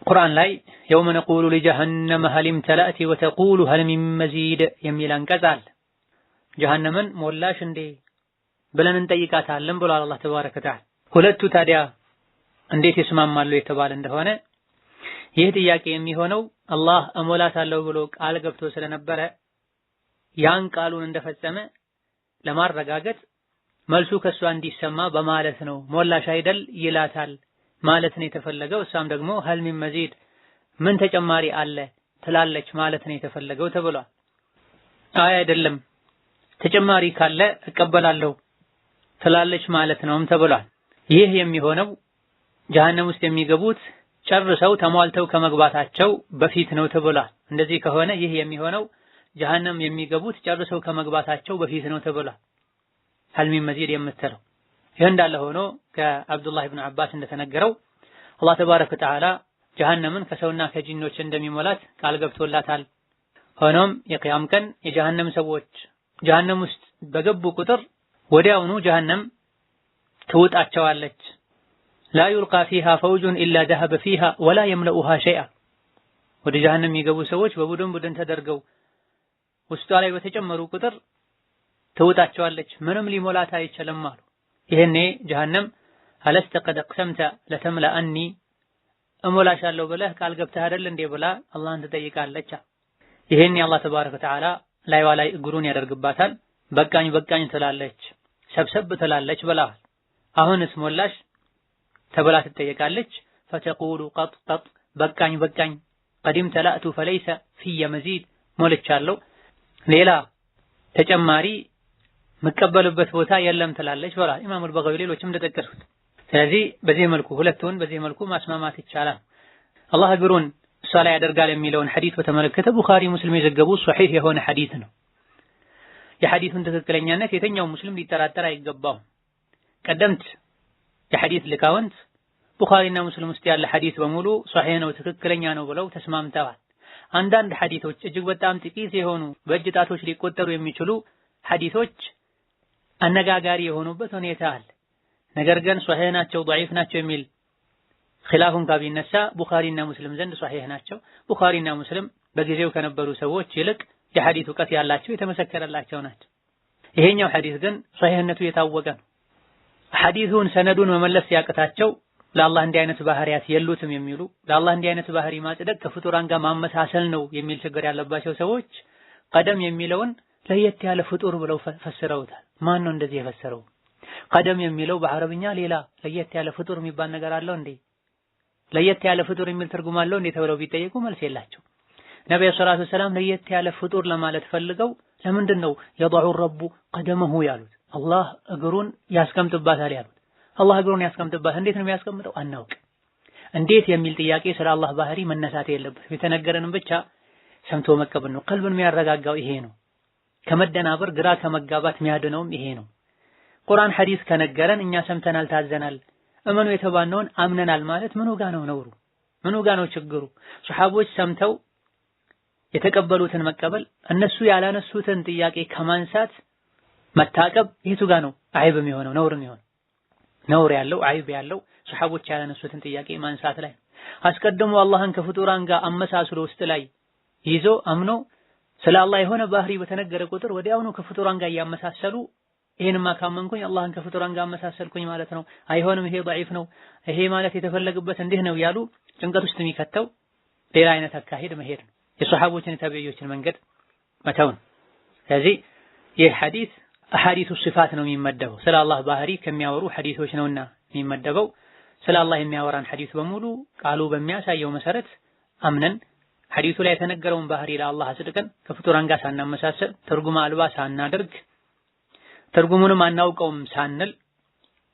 ቁርአን ላይ የውመ ነቁሉ ሊጀሃነመ ሀል ኢምተለእቲ ወተቁሉ ሀል ሚን መዚድ የሚል አንቀጽ አለ። ጀሃነምን ሞላሽ እንዴ ብለን እንጠይቃታለን ብሏል አላህ ተባረከ ወተዓላ። ሁለቱ ታዲያ እንዴት ይስማማሉ የተባለ እንደሆነ ይህ ጥያቄ የሚሆነው አላህ እሞላታለሁ ብሎ ቃል ገብቶ ስለነበረ ያን ቃሉን እንደፈጸመ ለማረጋገጥ መልሱ ከሷ እንዲሰማ በማለት ነው። ሞላሽ አይደል ይላታል ማለት ነው የተፈለገው። እሷም ደግሞ ሀል ሚን መዚድ ምን ተጨማሪ አለ ትላለች ማለት ነው የተፈለገው ተብሏል። አይ አይደለም ተጨማሪ ካለ እቀበላለሁ ትላለች ማለት ነውም ተብሏል። ይህ የሚሆነው ጀሃነም ውስጥ የሚገቡት ጨርሰው ተሟልተው ከመግባታቸው በፊት ነው ተብሏል። እንደዚህ ከሆነ ይህ የሚሆነው ጀሃነም የሚገቡት ጨርሰው ከመግባታቸው በፊት ነው ተብሏል። ሀል ሚን መዚድ የምትለው ይህ እንዳለ ሆኖ ከአብዱላህ ኢብኑ አባስ እንደተነገረው አላህ ተባረከ ወተዓላ ጀሃነምን ከሰውና ከጂኖች እንደሚሞላት ቃል ገብቶላታል። ሆኖም የቂያም ቀን የጀሃነም ሰዎች ጀሃነም ውስጥ በገቡ ቁጥር ወዲያውኑ ጀሃነም ትውጣቸዋለች። ላ ዩልቃ ፊሃ ፈውጁን ኢላ ደሀበ ፊሃ ወላ የምለኡሃ ሸይአ። ወደ ጀሃነም የሚገቡ ሰዎች በቡድን ቡድን ተደርገው ውስጧ ላይ በተጨመሩ ቁጥር ትውጣቸዋለች፣ ምንም ሊሞላት አይችልም አሉ። ይሄኔ ጀሃነም አለስተ ቀድ አቅሰምተ ለተምለአኒ እሞላሻለሁ ብለህ ቃል ገብተህ አይደል እንዴ ብላ አላህን ትጠይቃለች። ይሄኔ አላህ ተባረከ ወተዓላ ላይዋ ላይ እግሩን ያደርግባታል። በቃኝ በቃኝ ትላለች፣ ሰብሰብ ትላለች ብለዋል። አሁንስ ሞላሽ ተብላ ትጠየቃለች። ፈተቁሉ ቀጥ ቀጥ በቃኝ በቃኝ ቀዲም ተላእቱ ፈለይሰ ፊየ መዚድ ሞልቻለሁ ሌላ ተጨማሪ መቀበልበት ቦታ የለም ትላለች ብለዋል ኢማም አልበጋዊ ሌሎችም እንደጠቀሱት። ስለዚህ በዚህ መልኩ ሁለቱን በዚህ መልኩ ማስማማት ይቻላል። አላህ እግሩን እሷ ላይ ያደርጋል የሚለውን ሐዲስ በተመለከተ ቡኻሪ ሙስሊም የዘገቡት ሶሒህ የሆነ ሐዲስ ነው። የሐዲሱን ትክክለኛነት የትኛው ሙስሊም ሊጠራጠር አይገባውም። ቀደምት የሐዲስ ሊቃውንት ቡኻሪና ሙስሊም ውስጥ ያለ ሐዲስ በሙሉ ሶሒህ ነው ትክክለኛ ነው ብለው ተስማምተዋል። አንዳንድ ሐዲሶች እጅግ በጣም ጥቂት የሆኑ በእጅ ጣቶች ሊቆጠሩ የሚችሉ ሐዲሶች አነጋጋሪ የሆኑበት ሁኔታ አለ። ነገር ግን ሶሒህ ናቸው ضعيف ናቸው የሚል ኺላፉን ቢነሳ ቡኻሪና ሙስሊም ዘንድ ሶሒህ ናቸው። ቡኻሪና ሙስሊም በጊዜው ከነበሩ ሰዎች ይልቅ የሐዲስ ዕውቀት ያላቸው የተመሰከረላቸው ናቸው። ይሄኛው ሐዲስ ግን ሶሒህነቱ የታወቀ ነው። ሐዲሱን ሰነዱን መመለስ ያቅታቸው ለአላህ እንዲህ አይነት ባህሪያት የሉትም የሚሉ ለአላህ እንዲህ አይነት ባህሪ ማጽደቅ ከፍጡራን ጋር ማመሳሰል ነው የሚል ችግር ያለባቸው ሰዎች ቀደም የሚለውን ለየት ያለ ፍጡር ብለው ፈስረውታል። ማን ነው እንደዚህ የፈሰረው? ቀደም የሚለው በአረብኛ ሌላ ለየት ያለ ፍጡር የሚባል ነገር አለው እንዴ? ለየት ያለ ፍጡር የሚል ትርጉም አለው እንዴ ተብለው ቢጠየቁ መልስ የላቸው። ነብዩ ሰለላሁ ዐለይሂ ወሰለም ለየት ያለ ፍጡር ለማለት ፈልገው ለምንድን ነው የضع الرب قدمه ያሉት? አላህ እግሩን ያስቀምጥባታል ያሉት። አላህ እግሩን ያስቀምጥባት እንዴት ነው የሚያስቀምጠው? አናውቅ። እንዴት የሚል ጥያቄ ስለ አላህ ባህሪ መነሳት የለበትም። የተነገረንም ብቻ ሰምቶ መቀበል ነው። ቀልብን የሚያረጋጋው ይሄ ነው። ከመደናበር ግራ ከመጋባት የሚያድነውም ይሄ ነው። ቁርአን ሐዲስ ከነገረን እኛ ሰምተናል ታዘናል እመኑ የተባልነውን አምነናል ማለት ምኑ ጋር ነው ነውሩ? ምኑ ጋር ነው ችግሩ? ሱሐቦች ሰምተው የተቀበሉትን መቀበል እነሱ ያላነሱትን ጥያቄ ከማንሳት መታቀብ የቱ ጋር ነው አይብ የሚሆነው ነውር የሚሆነው? ነውር ያለው አይብ ያለው ሱሐቦች ያላነሱትን ጥያቄ ማንሳት ላይ። አስቀድሞ አላህን ከፍጡራን ጋር አመሳስሎ ውስጥ ላይ ይዞ አምኖ ስለ አላህ የሆነ ባህሪ በተነገረ ቁጥር ወዲያውኑ ከፍጡራን ጋር እያመሳሰሉ ይሄንማ ካመንኩኝ አላህን ከፍጡራን ጋር አመሳሰልኩኝ ማለት ነው፣ አይሆንም፣ ይሄ ضعيف ነው፣ ይሄ ማለት የተፈለገበት እንዲህ ነው ያሉ ጭንቀት ውስጥ የሚከተው ሌላ አይነት አካሄድ መሄድ ነው። የሱሐቦችን የተበዮችን መንገድ መተው ነው። ስለዚህ ይህ ሐዲስ አሐዲሱ ሲፋት ነው የሚመደበው። ስለ አላህ ባህሪ ከሚያወሩ ሐዲሶች ነውና የሚመደበው። ስለ አላህ የሚያወራን ሐዲስ በሙሉ ቃሉ በሚያሳየው መሰረት አምነን ሐዲሱ ላይ የተነገረውን ባህሪ ለአላህ አጽድቀን ከፍጡራን ጋር ሳናመሳሰል ትርጉም አልባ ሳናደርግ ትርጉሙንም አናውቀውም ሳንል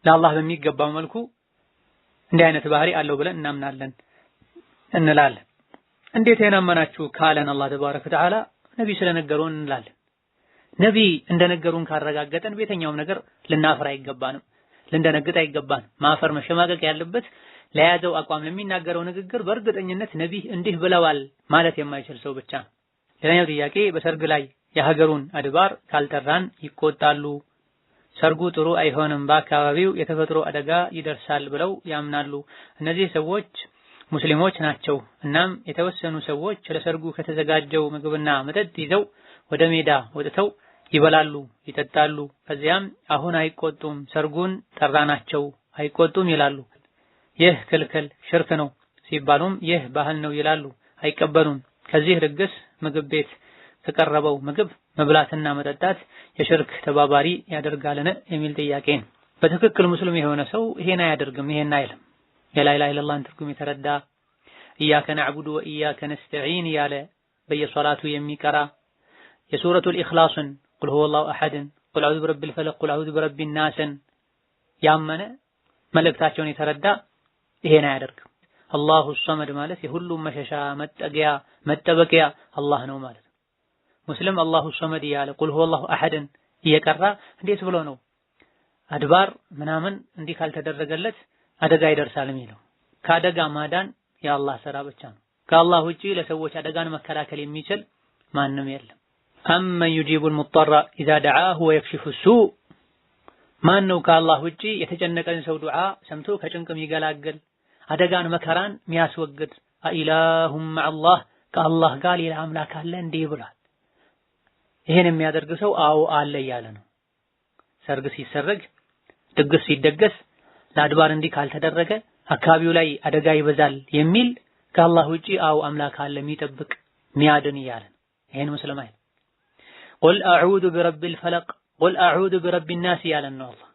ለአላህ በሚገባው መልኩ እንዲህ አይነት ባህሪ አለው ብለን እናምናለን እንላለን። እንዴት ያናመናችሁ ካለን አላህ ተባረከ ወተዓላ ነብይ ስለነገሩን እንላለን። ነብይ እንደነገሩን ካረጋገጠን በየትኛውም ነገር ልናፍር አይገባንም፣ ልንደነግጥ አይገባንም። ማፈር መሸማቀቅ ያለበት ለያዘው አቋም ለሚናገረው ንግግር በእርግጠኝነት ነብይ እንዲህ ብለዋል ማለት የማይችል ሰው ብቻ ነው። ሌላኛው ጥያቄ በሰርግ ላይ የሀገሩን አድባር ካልጠራን ይቆጣሉ፣ ሰርጉ ጥሩ አይሆንም፣ በአካባቢው የተፈጥሮ አደጋ ይደርሳል ብለው ያምናሉ። እነዚህ ሰዎች ሙስሊሞች ናቸው። እናም የተወሰኑ ሰዎች ለሰርጉ ከተዘጋጀው ምግብና መጠጥ ይዘው ወደ ሜዳ ወጥተው ይበላሉ፣ ይጠጣሉ። ከዚያም አሁን አይቆጡም፣ ሰርጉን ጠራናቸው አይቆጡም ይላሉ። ይህ ክልክል ሽርክ ነው ሲባሉም ይህ ባህል ነው ይላሉ፣ አይቀበሉም። ከዚህ ድግስ ምግብ ቤት ከቀረበው ምግብ መብላትና መጠጣት የሽርክ ተባባሪ ያደርጋልን የሚል ጥያቄ ነው። በትክክል ሙስሊም የሆነ ሰው ይሄን አያደርግም፣ ይሄን አይልም። የላኢላሃ ኢለላህን ትርጉም የተረዳ ኢያከ ነዕቡዱ ወኢያከ ነስተዒን ያለ በየሶላቱ የሚቀራ የሱረቱል ኢኽላስን ቁል ሁወላሁ አሐድን ቁል አዑዙ ቢረቢል ፈለቅ ቁል አዑዙ ቢረቢን ናስን ያመነ መልእክታቸውን የተረዳ ይሄን አያደርግም። አላሁ ሰመድ ማለት የሁሉም መሸሻ መጠጊያ መጠበቂያ አላህ ነው ማለት ነው። ሙስሊም አላሁ ሰመድ እያለ ቁል ሁወላሁ አሐድን እየቀራ እንዴት ብሎ ነው አድባር ምናምን እንዲህ ካልተደረገለት አደጋ ይደርሳል የሚለው? ከአደጋ ማዳን የአላህ ሥራ ብቻ ነው። ከአላህ ውጪ ለሰዎች አደጋን መከላከል የሚችል ማንም የለም። አመን ዩጂቡል ሙጠራ ኢዛ ደዓሁ ወየክሽፉ ሱእ ማን ነው ከአላህ ውጪ የተጨነቀን ሰው ዱዓ ሰምቶ ከጭንቅ የሚገላግል አደጋን መከራን የሚያስወግድ? አኢላሁም መዐላህ ከአላህ ጋር ሌላ አምላክ አለ እንዲህ ብሏል። ይሄን የሚያደርግ ሰው አዎ አለ እያለ ነው። ሰርግ ሲሰረግ ድግስ ሲደገስ ለአድባር እንዲህ ካልተደረገ አካባቢው ላይ አደጋ ይበዛል የሚል ከአላህ ውጪ አዎ አምላክ አለ የሚጠብቅ የሚያድን እያለ ነው። ይሄን ሙስሊም አይደል? ቁል አዑዙ ቢረቢል ፈለቅ ቁል አዑዙ ቢረቢን ናስ እያለ ነው አላህ።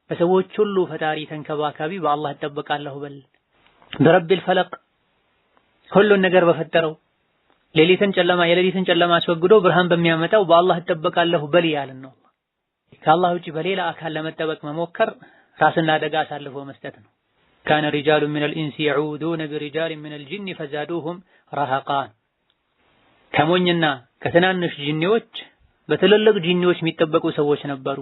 በሰዎች ሁሉ ፈጣሪ ተንከባካቢ በአላህ እጠበቃለሁ በል። ቢረቢል ፈለቅ ሁሉን ነገር በፈጠረው ሌሊትን ጨለማ የሌሊትን ጨለማ አስወግዶ ብርሃን በሚያመጣው በአላህ እጠበቃለሁ በል እያለ ነው አላህ። ከአላህ ውጪ በሌላ አካል ለመጠበቅ መሞከር ራስን ለአደጋ አሳልፎ መስጠት ነው። ካነ ሪጃሉ ሚነል ኢንሲ የዑዱነ ቢሪጃሊን ሚነል ጂኒ ፈዛዱሁም ረሀቃ። ከሞኝና ከትናንሽ ጂኒዎች በትልልቅ ጂኒዎች የሚጠበቁ ሰዎች ነበሩ፣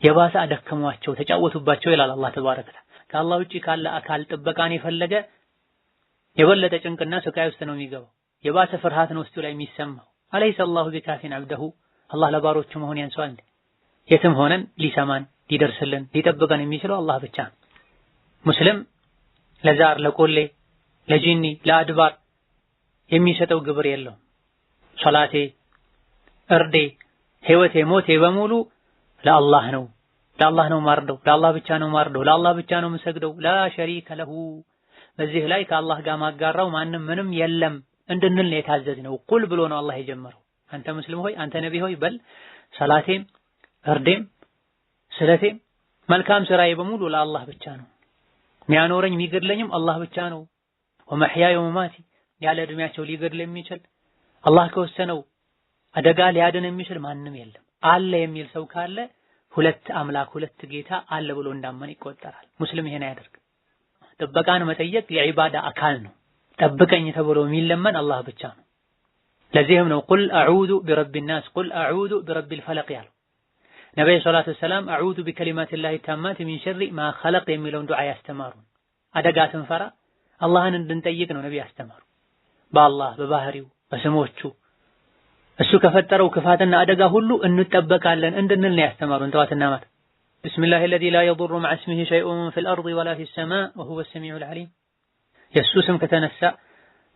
የባሰ አደከሟቸው ተጫወቱባቸው ይላል አላህ ተባረከ ወተዓላ። ከአላህ ውጪ ካለ አካል ጥበቃን የፈለገ የበለጠ ጭንቅና ስቃይ ውስጥ ነው የሚገባው። የባሰ ፍርሃት ነው ውስጡ ላይ የሚሰማው። አለይሰ አላሁ ቢካፊን ዐብደሁ አላህ ለባሮቹ መሆን ያንሰዋል? የትም ሆነን ሊሰማን ሊደርስልን ሊጠብቀን የሚችለው አላህ ብቻ ነው። ሙስሊም ለዛር ለቆሌ ለጂኒ ለአድባር የሚሰጠው ግብር የለውም። ሶላቴ እርዴ ህይወቴ ሞቴ በሙሉ ለአላህ ነው። ለአላህ ነው ማርደው፣ ለአላህ ብቻ ነው ማርደው፣ ለአላህ ብቻ ነው የምሰግደው። ላ ሸሪከ ለሁ በዚህ ላይ ከአላህ ጋር ማጋራው ማንም ምንም የለም እንድንል ነው የታዘዝነው። ቁል ብሎ ነው አላህ የጀመረው። አንተ ሙስሊም ሆይ አንተ ነቢ ሆይ በል ሰላቴም እርዴም ስለቴም መልካም ስራዬ በሙሉ ለአላህ ብቻ ነው። የሚያኖረኝ የሚገድለኝም አላህ ብቻ ነው። ወመሕያየ ወመማቲ ያለ እድሜያቸው ሊገድል የሚችል አላህ ከወሰነው አደጋ ሊያድን የሚችል ማንም የለም። አለ የሚል ሰው ካለ ሁለት አምላክ ሁለት ጌታ አለ ብሎ እንዳመን ይቆጠራል። ሙስሊም ይሄን አያደርግ። ጥበቃን መጠየቅ የዒባዳ አካል ነው። ጠብቀኝ ተብሎ የሚለመን አላህ ብቻ ነው። ለዚህም ነው ቁል አዑዙ ቢረቢን ናስ ቁል አዑዙ ቢረቢል ፈለቅ ያለው። ነብዩ ሰለላሁ ዐለይሂ ወሰለም አዑዙ ቢከሊማቲላሂ ታማቲ ሚን ሸሪ ማ ኸለቅ የሚለውን ዱዓ ያስተማሩን። አደጋ ስንፈራ አላህን እንድንጠይቅ ነው ነብዩ ያስተማሩ። በአላህ በባህሪው በስሞቹ እሱ ከፈጠረው ክፋትና አደጋ ሁሉ እንጠበቃለን እንድንል ነው ያስተማሩን ጠዋትና ማታ። ቢስሚላሂ አለዚ ላ የዱሩ መዐ እስሚሂ ሸይኡን ፊል አርዲ ወላ ፊስ ሰማእ ወሁወ ሰሚዑል ዐሊም። የእሱ ስም ከተነሳ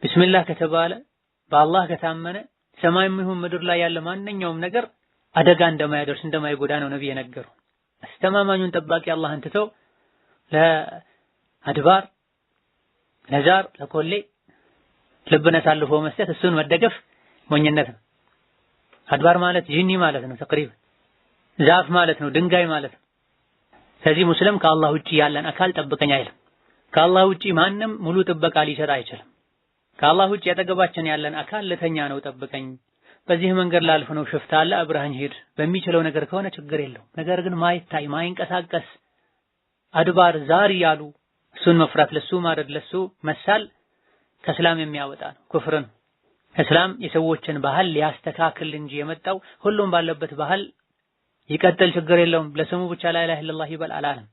ቢስሚላህ ከተባለ በአላህ ከታመነ ሰማይም ይሁን ምድር ላይ ያለ ማንኛውም ነገር አደጋ እንደማያደርስ እንደማይጎዳ ነው ነብዩ የነገሩ። አስተማማኙን ጠባቂ አላህን ትተው ለአድባር ለዛር ለኮሌ ልብን አሳልፎ መስጠት እሱን መደገፍ ሞኝነት ነው። አድባር ማለት ጂኒ ማለት ነው። ተቅሪበን ዛፍ ማለት ነው፣ ድንጋይ ማለት ነው። ስለዚህ ሙስሊም ከአላህ ውጪ ያለን አካል ጠብቀኝ አይልም። ከአላህ ውጪ ማንም ሙሉ ጥበቃ ሊሰጥ አይችልም። ከአላህ ውጪ ያጠገባችን ያለን አካል ለተኛ ነው ጠብቀኝ፣ በዚህ መንገድ ላልፍ ነው ሽፍታ አለ አብረኸኝ ሂድ በሚችለው ነገር ከሆነ ችግር የለውም። ነገር ግን ማይታይ ማይንቀሳቀስ አድባር ዛር ያሉ እሱን መፍራት ለሱ ማረድ ለሱ መሳል ከእስላም የሚያወጣ ነው፣ ኩፍር ነው። እስላም የሰዎችን ባህል ሊያስተካክል እንጂ የመጣው ሁሉም ባለበት ባህል ይቀጥል ችግር የለውም ለስሙ ብቻ ላ ኢላሀ ኢለላህ ይበል አላለም።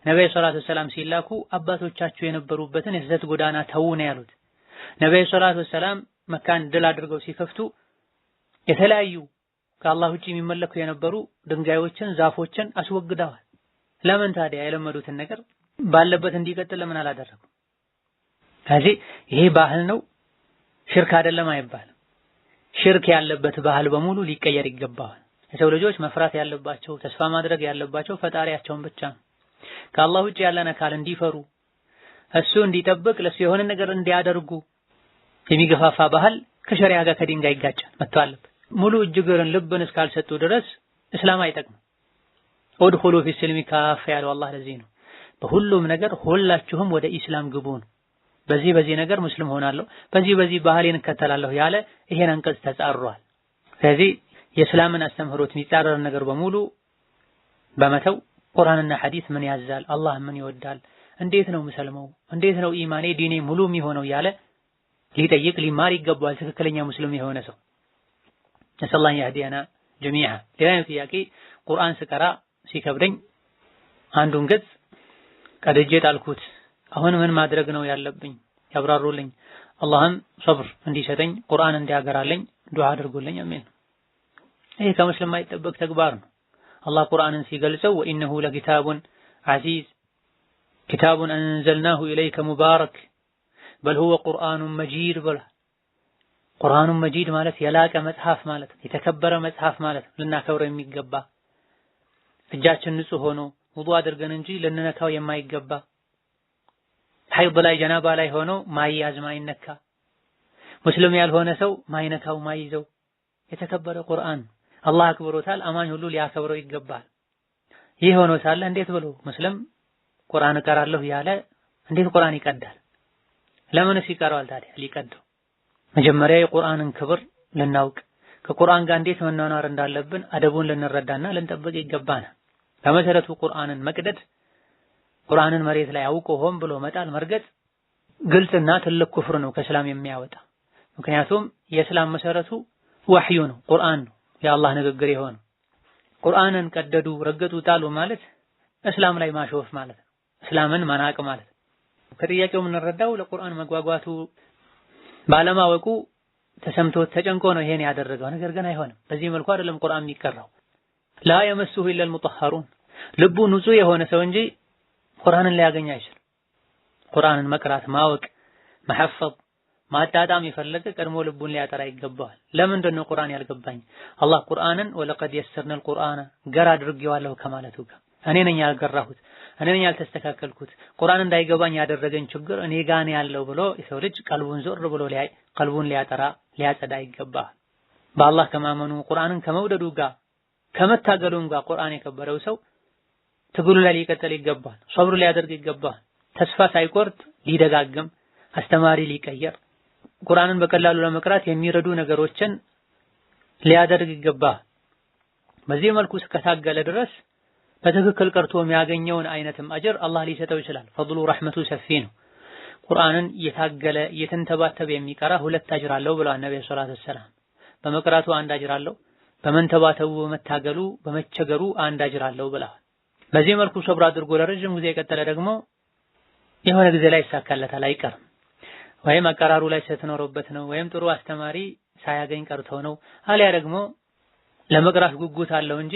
ነብዩ ሰለላሁ ዐለይሂ ወሰለም ሲላኩ አባቶቻቸው የነበሩበትን የስህተት ጎዳና ተው ነው ያሉት። ነብዩ ሰለላሁ ዐለይሂ ወሰለም መካን ድል አድርገው ሲከፍቱ የተለያዩ ከአላህ ውጪ የሚመለኩ የነበሩ ድንጋዮችን ዛፎችን አስወግደዋል። ለምን ታዲያ የለመዱትን ነገር ባለበት እንዲቀጥል ለምን አላደረጉ? ከዚህ ይሄ ባህል ነው ሽርክ አይደለም አይባልም። ሽርክ ያለበት ባህል በሙሉ ሊቀየር ይገባዋል። የሰው ልጆች መፍራት ያለባቸው ተስፋ ማድረግ ያለባቸው ፈጣሪያቸውን ብቻ ነው። ከአላህ ውጪ ያለን አካል እንዲፈሩ እሱ እንዲጠብቅ ለሱ የሆነ ነገር እንዲያደርጉ የሚገፋፋ ባህል ከሸሪዓ ጋር ከዲን ጋር ይጋጫል መተው አለበት። ሙሉ እጅግርን ልብን እስካልሰጡ ድረስ እስላም አይጠቅም። ኡድኹሉ ፊ ሲልሚ ካፍ ያለው አላህ ለዚህ ነው በሁሉም ነገር ሁላችሁም ወደ ኢስላም ግቡ ነው። በዚህ ነገር ሙስሊም ሆናለሁ፣ በዚህ ባህሌን እከተላለሁ ያለ ይሄን አንቀጽ ተጻሯል። ስለዚህ የእስላምን አስተምህሮት የሚጻረር ነገር በሙሉ በመተው ቁርአንና ሐዲስ ምን ያዛል፣ አላህ ምን ይወዳል፣ እንዴት ነው ሙስልመው፣ እንዴት ነው ኢማኔ ዲኔ ሙሉ የሚሆነው ያለ ሊጠይቅ ሊማር ይገባል ትክክለኛ ሙስሊም የሆነ ሰው። ነሰላህ ያህዲያና ጀሚዓ። ሌላኛው ጥያቄ ቁርአን ስቀራ ሲከብደኝ አንዱን ገጽ ቀድጄ ጣልኩት። አሁን ምን ማድረግ ነው ያለብኝ? ያብራሩልኝ። አላህም ሶብር እንዲሰጠኝ ቁርአን እንዲያገራልኝ ዱዓ አድርጉልኝ። አሜን። ይሄ ከሙስሊም የማይጠበቅ ተግባር ነው። አላህ ቁርአንን ሲገልጸው ወኢነሁ ለኪታቡን ዐዚዝ ኪታቡን አንዘልናሁ ኢለይከ ሙባረክ በል ሁወ ቁርአኑን መጂድ ብሏል። ቁርአኑን መጂድ ማለት የላቀ መጽሐፍ ማለት ነው፣ የተከበረ መጽሐፍ ማለት ነው፣ ልናከብረው የሚገባ እጃችን ንጹህ ሆኖ ውዱእ አድርገን እንጂ ልንነካው የማይገባ ሐይድ ላይ ጀናባ ላይ ሆኖ ማይያዝ ማይነካ ሙስሊም ያልሆነ ሰው ማይነካው ማይዘው የተከበረ ቁርአን አላህ አክብሮታል። አማኝ ሁሉ ሊያከብረው ይገባል። ይህ ሆኖ ሳለ እንዴት ብሎ ሙስሊም ቁርአን እቀራለሁ ያለ እንዴት ቁርአን ይቀዳል? ለምንስ ይቀራዋል ታዲያ? ሊቀደው መጀመሪያ የቁርአንን ክብር ልናውቅ ከቁርአን ጋር እንዴት መኗኗር እንዳለብን አደቡን ልንረዳና ልንጠብቅ ይገባናል። በመሰረቱ ቁርአንን መቅደድ ቁርአንን መሬት ላይ አውቆ ሆን ብሎ መጣል መርገጥ ግልጽና ትልቅ ኩፍር ነው ከእስላም የሚያወጣ። ምክንያቱም የእስላም መሰረቱ ወህዩ ነው፣ ቁርአን ነው፣ የአላህ ንግግር የሆነው። ቁርአንን ቀደዱ ረገጡ ጣሉ ማለት እስላም ላይ ማሾፍ ማለት ነው፣ እስላምን መናቅ ማለት ነው። ከጥያቄው የምንረዳው ለቁርአን መጓጓቱ ባለማወቁ ተሰምቶት ተጨንቆ ነው ይሄን ያደረገው። ነገር ግን አይሆንም። በዚህ መልኩ አይደለም ቁርአን የሚቀራው። ላ የመስሁ ኢለል ሙጠኸሩን ልቡ ንጹህ የሆነ ሰው እንጂ ቁርአንን ሊያገኝ አይችልም። ቁርአንን መቅራት ማወቅ መሐፈዝ ማጣጣም የፈለገ ቀድሞ ልቡን ሊያጠራ ይገባዋል። ለምንድን ነው ቁርአን ያልገባኝ? አላህ ቁርአንን ወለቀድ የሰርነል ቁርአነ ገር አድርጌዋለሁ ከማለቱ ጋር እኔ ነኝ ያልገራሁት፣ እኔ ነኝ ያልተስተካከልኩት፣ ቁርአን እንዳይገባኝ ያደረገኝ ችግር እኔ ጋር ነው ያለው ብሎ የሰው ልጅ ቀልቡን ዞር ብሎ ቀልቡን ሊያጠራ ሊያጸዳ ይገባል። በአላህ ከማመኑ ቁርአንን ከመውደዱ ጋር ከመታገሉም ጋር ቁርአን የከበረው ሰው ትግሉ ላይ ሊቀጥል ይገባል። ሶብር ሊያደርግ ይገባል። ተስፋ ሳይቆርጥ ሊደጋግም አስተማሪ ሊቀየር ቁርአንን በቀላሉ ለመቅራት የሚረዱ ነገሮችን ሊያደርግ ይገባል። በዚህ መልኩ እስከታገለ ድረስ በትክክል ቀርቶ የሚያገኘውን አይነትም አጅር አላህ ሊሰጠው ይችላል። ፈድሉ ረሕመቱ ሰፊ ነው። ቁርአንን እየታገለ እየተንተባተበ የሚቀራ ሁለት አጅር አለው ብለዋል ነብዩ ሰለላሁ ዐለይሂ ወሰለም። በመቅራቱ አንድ አጅር አለው፣ በመንተባተቡ በመታገሉ በመቸገሩ አንድ አጅር አለው ብለዋል። በዚህ መልኩ ሶብር አድርጎ ለረጅም ጊዜ የቀጠለ ደግሞ የሆነ ጊዜ ላይ ይሳካለታል አይቀርም። ወይም አቀራሩ ላይ ስትኖርበት ነው፣ ወይም ጥሩ አስተማሪ ሳያገኝ ቀርቶ ነው፣ አሊያ ደግሞ ለመቅራት ጉጉት አለው እንጂ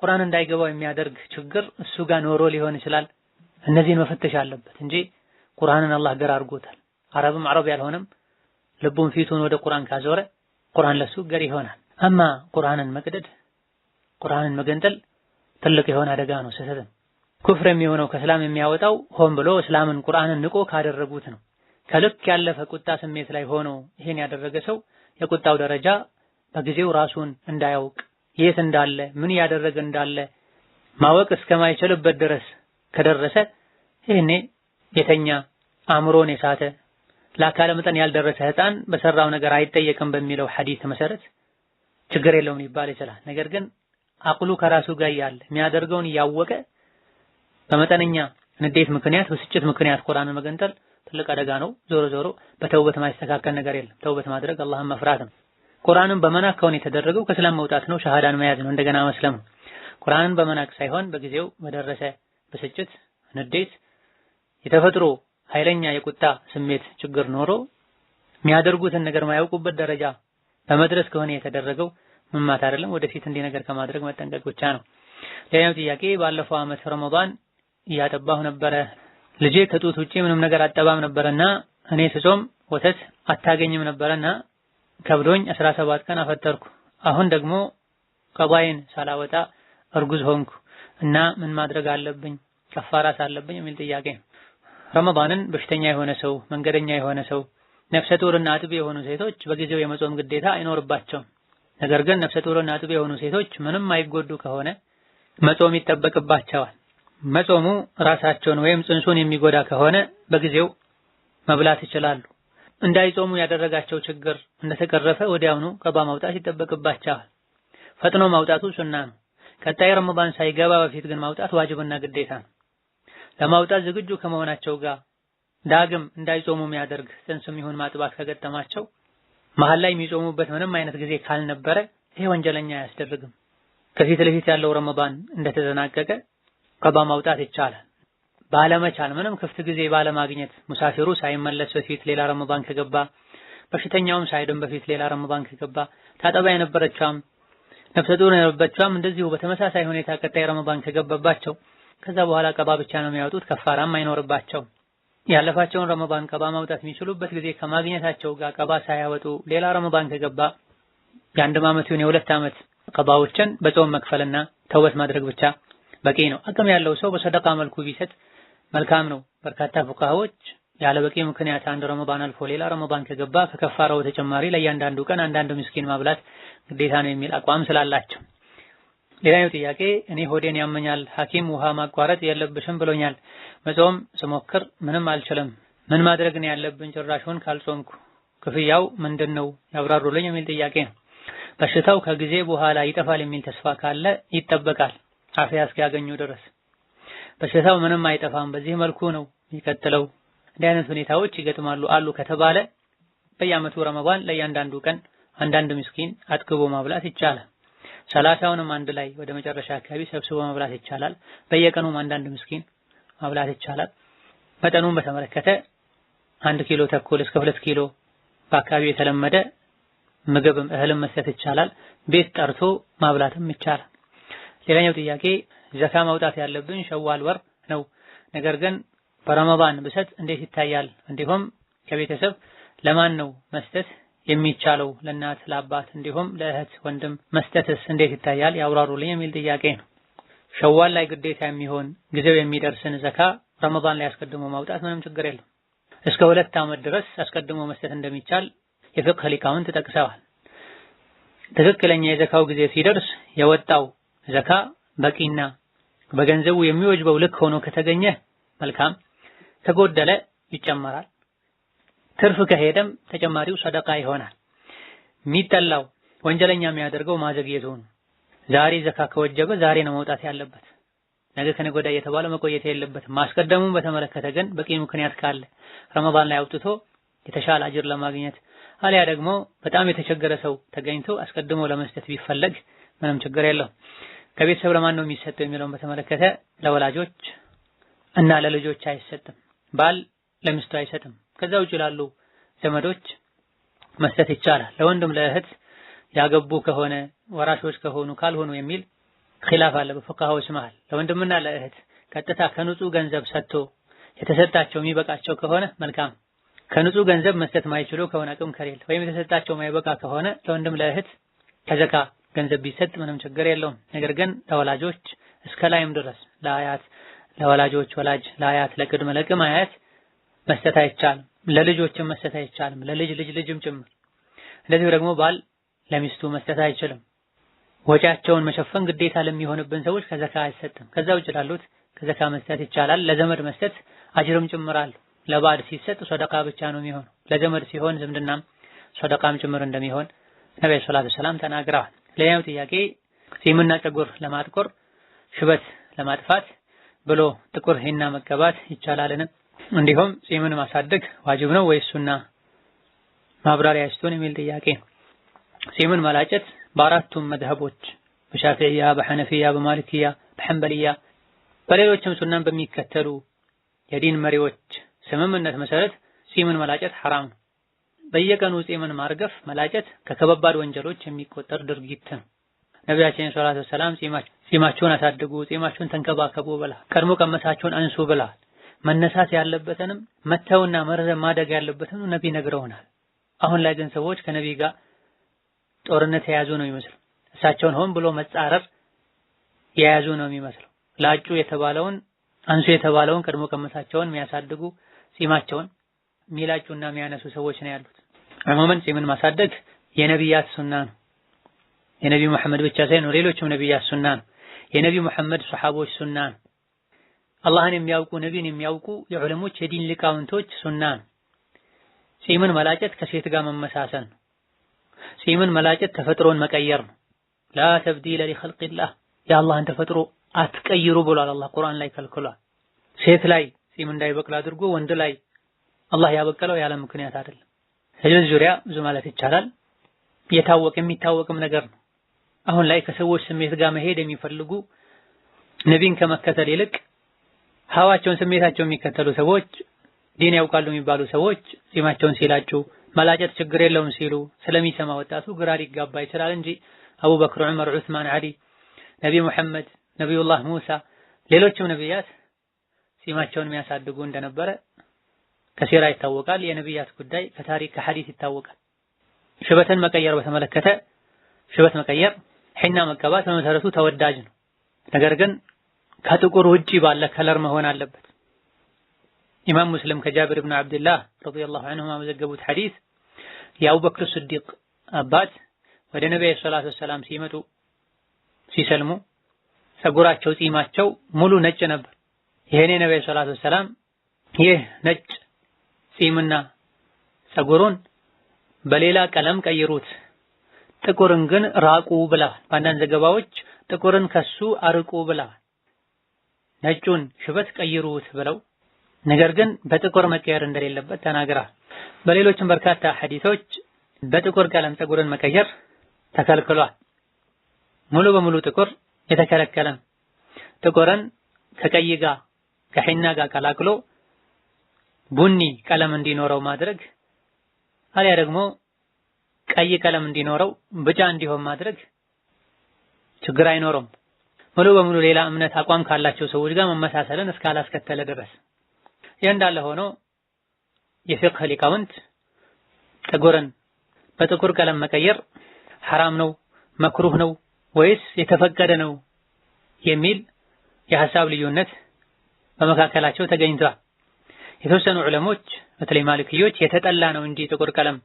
ቁርአን እንዳይገባው የሚያደርግ ችግር እሱ ጋር ኖሮ ሊሆን ይችላል። እነዚህን መፈተሽ አለበት እንጂ ቁርአንን አላህ ገር አድርጎታል። አረብም አረብ ያልሆነም ልቡን ፊቱን ወደ ቁርአን ካዞረ ቁርአን ለሱ ገር ይሆናል። አማ ቁርአንን መቅደድ ቁርአንን መገንጠል ትልቅ የሆነ አደጋ ነው፣ ስህተት። ኩፍር የሚሆነው ከእስላም የሚያወጣው ሆን ብሎ እስላምን ቁርአንን ንቆ ካደረጉት ነው። ከልክ ያለፈ ቁጣ ስሜት ላይ ሆኖ ይሄን ያደረገ ሰው የቁጣው ደረጃ በጊዜው ራሱን እንዳያውቅ የት እንዳለ ምን ያደረገ እንዳለ ማወቅ እስከማይችልበት ድረስ ከደረሰ ይሄኔ የተኛ አእምሮን የሳተ ለአካለ መጠን ያልደረሰ ህፃን በሰራው ነገር አይጠየቅም በሚለው ሐዲስ መሰረት ችግር የለውም ሊባል ይችላል። ነገር ግን አቅሉ ከራሱ ጋር ያለ የሚያደርገውን እያወቀ በመጠነኛ ንዴት ምክንያት በስጭት ምክንያት ቁርአንን መገንጠል ትልቅ አደጋ ነው። ዞሮ ዞሮ በተውበት ማይስተካከል ነገር የለም። ተውበት ማድረግ አላህን መፍራት ነው። ቁርአንን በመናቅ ከሆነ የተደረገው ከእስላም መውጣት ነው፣ ሸሃዳን መያዝ ነው፣ እንደገና መስለም ነው። ቁርአንን በመናቅ ሳይሆን በጊዜው በደረሰ ብስጭት፣ ንዴት፣ የተፈጥሮ ኃይለኛ የቁጣ ስሜት ችግር ኖሮ የሚያደርጉትን ነገር ማያውቁበት ደረጃ በመድረስ ከሆነ የተደረገው ምማት አይደለም። ወደፊት እንዲህ ነገር ከማድረግ መጠንቀቅ ብቻ ነው። ሌላው ጥያቄ ባለፈው ዓመት ረመዳን እያጠባሁ ነበረ። ልጄ ከጡት ውጪ ምንም ነገር አጠባም ነበርና እኔ ስጾም ወተት አታገኝም ነበርና ከብዶኝ 17 ቀን አፈጠርኩ። አሁን ደግሞ ቀባይን ሳላወጣ እርጉዝ ሆንኩ እና ምን ማድረግ አለብኝ? ከፋራስ አለብኝ የሚል ጥያቄ ነው። ረመዳንን በሽተኛ የሆነ ሰው፣ መንገደኛ የሆነ ሰው፣ ነፍሰ ጡርና አጥቢ የሆኑ ሴቶች በጊዜው የመጾም ግዴታ አይኖርባቸውም። ነገር ግን ነፍሰ ጡርና አጥቢ የሆኑ ሴቶች ምንም አይጎዱ ከሆነ መጾም ይጠበቅባቸዋል። መጾሙ ራሳቸውን ወይም ጽንሱን የሚጎዳ ከሆነ በጊዜው መብላት ይችላሉ። እንዳይጾሙ ያደረጋቸው ችግር እንደተቀረፈ ወዲያውኑ ቀባ ማውጣት ይጠበቅባቸዋል። ፈጥኖ ማውጣቱ ሱና ነው። ቀጣይ ረመዳን ሳይገባ በፊት ግን ማውጣት ዋጅብና ግዴታ ነው። ለማውጣት ዝግጁ ከመሆናቸው ጋር ዳግም እንዳይጾሙ የሚያደርግ ጽንስም ይሁን ማጥባት ከገጠማቸው መሀል ላይ የሚጾሙበት ምንም አይነት ጊዜ ካልነበረ ይሄ ወንጀለኛ አያስደርግም። ከፊት ለፊት ያለው ረመዳን እንደተጠናቀቀ ቀባ ማውጣት ይቻላል። ባለመቻል ምንም ክፍት ጊዜ ባለማግኘት ሙሳፊሩ ሳይመለስ በፊት ሌላ ረመዳን ከገባ፣ በሽተኛውም ሳይድን በፊት ሌላ ረመዳን ከገባ፣ ታጠባ የነበረችዋም ነፍሰ ጡር የነበረችዋም እንደዚሁ በተመሳሳይ ሁኔታ ቀጣይ ረመዳን ከገባባቸው ከዛ በኋላ ቀባ ብቻ ነው የሚያወጡት፣ ከፋራም አይኖርባቸው። ያለፋቸውን ረመዳን ቀባ ማውጣት የሚችሉበት ጊዜ ከማግኘታቸው ጋር ቀባ ሳያወጡ ሌላ ረመዳን ከገባ የአንድ ዓመት ይሁን የሁለት ዓመት ቀባዎችን በጾም መክፈልና ተውበት ማድረግ ብቻ በቂ ነው። አቅም ያለው ሰው በሰደቃ መልኩ ቢሰጥ መልካም ነው። በርካታ ፉቃሃዎች ያለ በቂ ምክንያት አንድ ረመዳን አልፎ ሌላ ረመዳን ከገባ ከከፋራው ተጨማሪ ለእያንዳንዱ ቀን አንዳንድ ምስኪን ማብላት ግዴታ ነው የሚል አቋም ስላላቸው። ሌላኛው ጥያቄ እኔ ሆዴን ያመኛል፣ ሐኪም ውሃ ማቋረጥ የለብሽም ብሎኛል። መጾም ስሞክር ምንም አልችልም። ምን ማድረግ ነው ያለብን? ጭራሹን ካልጾምኩ ክፍያው ምንድነው ያብራሩልኝ የሚል ጥያቄ ነው። በሽታው ከጊዜ በኋላ ይጠፋል የሚል ተስፋ ካለ ይጠበቃል አፍያ እስኪያገኙ ድረስ። በሽታው ምንም አይጠፋም በዚህ መልኩ ነው የሚቀጥለው፣ እንዲህ አይነት ሁኔታዎች ይገጥማሉ አሉ ከተባለ በየዓመቱ ረመዳን ለእያንዳንዱ ቀን አንዳንድ ምስኪን አጥግቦ ማብላት ይቻላል። 30ውንም አንድ ላይ ወደ መጨረሻ አካባቢ ሰብስቦ ማብላት ይቻላል። በየቀኑም አንዳንድ ምስኪን ማብላት ይቻላል። መጠኑን በተመለከተ 1 ኪሎ ተኩል እስከ 2 ኪሎ በአካባቢው የተለመደ ምግብም እህልም መስጠት ይቻላል። ቤት ጠርቶ ማብላትም ይቻላል። ሌላኛው ጥያቄ ዘካ ማውጣት ያለብን ሸዋል ወር ነው፣ ነገር ግን በረመዳን ብሰጥ እንዴት ይታያል? እንዲሁም ከቤተሰብ ለማን ነው መስጠት የሚቻለው? ለእናት ለአባት እንዲሁም ለእህት ወንድም መስጠትስ እንዴት ይታያል? ያብራሩልኝ የሚል ጥያቄ ነው። ሸዋል ላይ ግዴታ የሚሆን ጊዜው የሚደርስን ዘካ ረመዳን ላይ አስቀድሞ ማውጣት ምንም ችግር የለም። እስከ 2 ዓመት ድረስ አስቀድሞ መስጠት እንደሚቻል የፍቅህ ሊቃውንት ተጠቅሰዋል። ትክክለኛ የዘካው ጊዜ ሲደርስ የወጣው ዘካ በቂና በገንዘቡ የሚወጅበው ልክ ሆኖ ከተገኘ መልካም፣ ከጎደለ ይጨመራል። ትርፍ ከሄደም ተጨማሪው ሰደቃ ይሆናል። የሚጠላው ወንጀለኛ የሚያደርገው ማዘግየቱ ነው። ዛሬ ዘካ ከወጀበ ዛሬ ነው መውጣት ያለበት፣ ነገ ከነገ ወዲያ እየተባለ መቆየት የለበትም። ማስቀደሙን በተመለከተ ግን በቂ ምክንያት ካለ ረመዳን ላይ አውጥቶ የተሻለ አጅር ለማግኘት አሊያ ደግሞ በጣም የተቸገረ ሰው ተገኝቶ አስቀድሞ ለመስጠት ቢፈለግ ምንም ችግር የለውም። ከቤተሰብ ለማን ነው የሚሰጠው የሚለውን በተመለከተ ለወላጆች እና ለልጆች አይሰጥም። ባል ለሚስቱ አይሰጥም። ከዛ ውጭ ላሉ ዘመዶች መስጠት ይቻላል። ለወንድም ለእህት ያገቡ ከሆነ ወራሾች ከሆኑ ካልሆኑ የሚል ኺላፍ አለ በፉቃሃዎች መሃል። ለወንድምና ለእህት ቀጥታ ከንጹህ ገንዘብ ሰጥቶ የተሰጣቸው የሚበቃቸው ከሆነ መልካም። ከንጹህ ገንዘብ መስጠት ማይችሉ ከሆነ አቅም ከሌለ ወይም የተሰጣቸው ማይበቃ ከሆነ ለወንድም ለእህት ከዘካ ገንዘብ ቢሰጥ ምንም ችግር የለውም። ነገር ግን ለወላጆች እስከ ላይም ድረስ ለአያት ለወላጆች ወላጅ ለአያት ለቅድመ ለቅም አያት መስጠት አይቻልም። ለልጆችም መስጠት አይቻልም። ለልጅ ልጅ ልጅም ጭምር። እንደዚሁ ደግሞ ባል ለሚስቱ መስጠት አይችልም። ወጪያቸውን መሸፈን ግዴታ ለሚሆንብን ሰዎች ከዘካ አይሰጥም። ከዛ ውጭ ላሉት ከዘካ መስጠት ይቻላል። ለዘመድ መስጠት አጅርም ጭምራል። ለባድ ሲሰጥ ሰደቃ ብቻ ነው የሚሆነው። ለዘመድ ሲሆን ዝምድናም ሰደቃም ጭምር እንደሚሆን ነብዩ ሰለላሁ ዐለይሂ ወሰለም ተናግረዋል። ሌላው ጥያቄ ጺምና ፀጉር ለማጥቆር ሽበት ለማጥፋት ብሎ ጥቁር ሂና መቀባት ይቻላልን? እንዲሁም ጺምን ማሳደግ ዋጅብ ነው ወይስ ሱና? ማብራሪያ ይስጡን የሚል ጥያቄ። ጺምን መላጨት በአራቱም መዝሀቦች በሻፊዕያ፣ በሐነፊያ፣ በማሊክያ፣ በሐንበልያ በሌሎችም ሱናን በሚከተሉ የዲን መሪዎች ስምምነት መሰረት ጺምን መላጨት ሐራም ነው። በየቀኑ ጺምን ማርገፍ መላጨት ከከባድ ወንጀሎች የሚቆጠር ድርጊት ነው። ነብያችን ሰለላሁ ዐለይሂ ወሰለም ጺማችሁን አሳድጉ፣ ጺማችሁን ተንከባከቡ ብላ ቀድሞ ቀመሳችሁን አንሱ ብላ መነሳት ያለበትንም መተውና መርዘም ማደግ ያለበትንም ነቢ ነግረውናል። አሁን ላይ ግን ሰዎች ከነቢ ጋር ጦርነት የያዙ ነው የሚመስለው። እሳቸውን ሆን ብሎ መጻረር የያዙ ነው የሚመስለው። ላጩ የተባለውን አንሱ የተባለውን ቀድሞ ቀመሳቸውን የሚያሳድጉ ጺማቸውን ሚላጩና የሚያነሱ ሰዎች ነው ያሉት። ዑሙመን ጺምን ማሳደግ የነቢያት ሱና ነው። የነቢ መሐመድ ብቻ ሳይሆን ሌሎችም ነቢያት ሱና ነው። የነቢ መሐመድ ሱሐቦች ሱና ነው። አላህን የሚያውቁ ነቢይን የሚያውቁ የዑለሞች የዲን ሊቃውንቶች ሱና ነው። ጺምን መላጨት ከሴት ጋር መመሳሰል ነው። ጺምን መላጨት ተፈጥሮን መቀየር ነው። ላ ተብዲለ ሊኸልቂላህ የአላህን ተፈጥሮ አትቀይሩ ብሏል አላህ ቁርአን ላይ ከልክሏል። ሴት ላይ ጺም እንዳይበቅል አድርጎ ወንድ ላይ አላህ ያበቀለው ያለ ምክንያት አይደለም። ስለዚህ ዙሪያ ብዙ ማለት ይቻላል። የታወቀ የሚታወቅም ነገር ነው። አሁን ላይ ከሰዎች ስሜት ጋር መሄድ የሚፈልጉ ነቢይን ከመከተል ይልቅ ሀዋቸውን ስሜታቸውን የሚከተሉ ሰዎች ዲን ያውቃሉ የሚባሉ ሰዎች ጺማቸውን ሲላጩ መላጨት ችግር የለውም ሲሉ ስለሚሰማ ወጣቱ ግራ ሊጋባ ይችላል እንጂ አቡበክር፣ ዑመር፣ ዑስማን፣ ዓሊ፣ ነቢይ ሙሐመድ፣ ነቢዩላህ ሙሳ ሌሎችም ነቢያት ጺማቸውን የሚያሳድጉ እንደነበረ ከሲራ ይታወቃል። የነቢያት ጉዳይ ከታሪክ ከሐዲስ ይታወቃል። ሽበትን መቀየር በተመለከተ ሽበት መቀየር ሒና መቀባት በመሰረቱ ተወዳጅ ነው። ነገር ግን ከጥቁር ውጪ ባለ ከለር መሆን አለበት። ኢማም ሙስሊም ከጃብር ኢብኑ አብዱላህ ረዲየላሁ ዐንሁማ በዘገቡት ሐዲስ የአቡበክር ስዲቅ አባት ወደ ነብዩ ሰለላሁ ዐለይሂ ወሰለም ሲመጡ ሲሰልሙ ጸጉራቸው ጺማቸው ሙሉ ነጭ ነበር። ይሄኔ ነብዩ ሰለላሁ ዐለይሂ ወሰለም ይህ ነጭ ጺምና ጸጉሩን በሌላ ቀለም ቀይሩት፣ ጥቁርን ግን ራቁ ብለዋል። በአንዳንድ ዘገባዎች ጥቁርን ከሱ አርቁ ብለዋል። ነጩን ሽበት ቀይሩት ብለው ነገር ግን በጥቁር መቀየር እንደሌለበት ተናግረዋል። በሌሎችም በርካታ ሐዲሶች በጥቁር ቀለም ጸጉርን መቀየር ተከልክሏል። ሙሉ በሙሉ ጥቁር የተከለከለ ነው። ጥቁርን ከቀይ ጋር ከሒና ጋር ቀላቅሎ ቡኒ ቀለም እንዲኖረው ማድረግ አሊያ ደግሞ ቀይ ቀለም እንዲኖረው ብጫ እንዲሆን ማድረግ ችግር አይኖረውም። ሙሉ በሙሉ ሌላ እምነት አቋም ካላቸው ሰዎች ጋር መመሳሰልን እስካላስከተለ ድረስ። ይህ እንዳለ ሆኖ የፊቅህ ሊቃውንት ጥቁርን በጥቁር ቀለም መቀየር ሐራም ነው፣ መክሩህ ነው ወይስ የተፈቀደ ነው የሚል የሐሳብ ልዩነት በመካከላቸው ተገኝቷል። የተወሰኑ ዑለሞች በተለይ ማሊክዮች የተጠላ ነው እንጂ ጥቁር ቀለም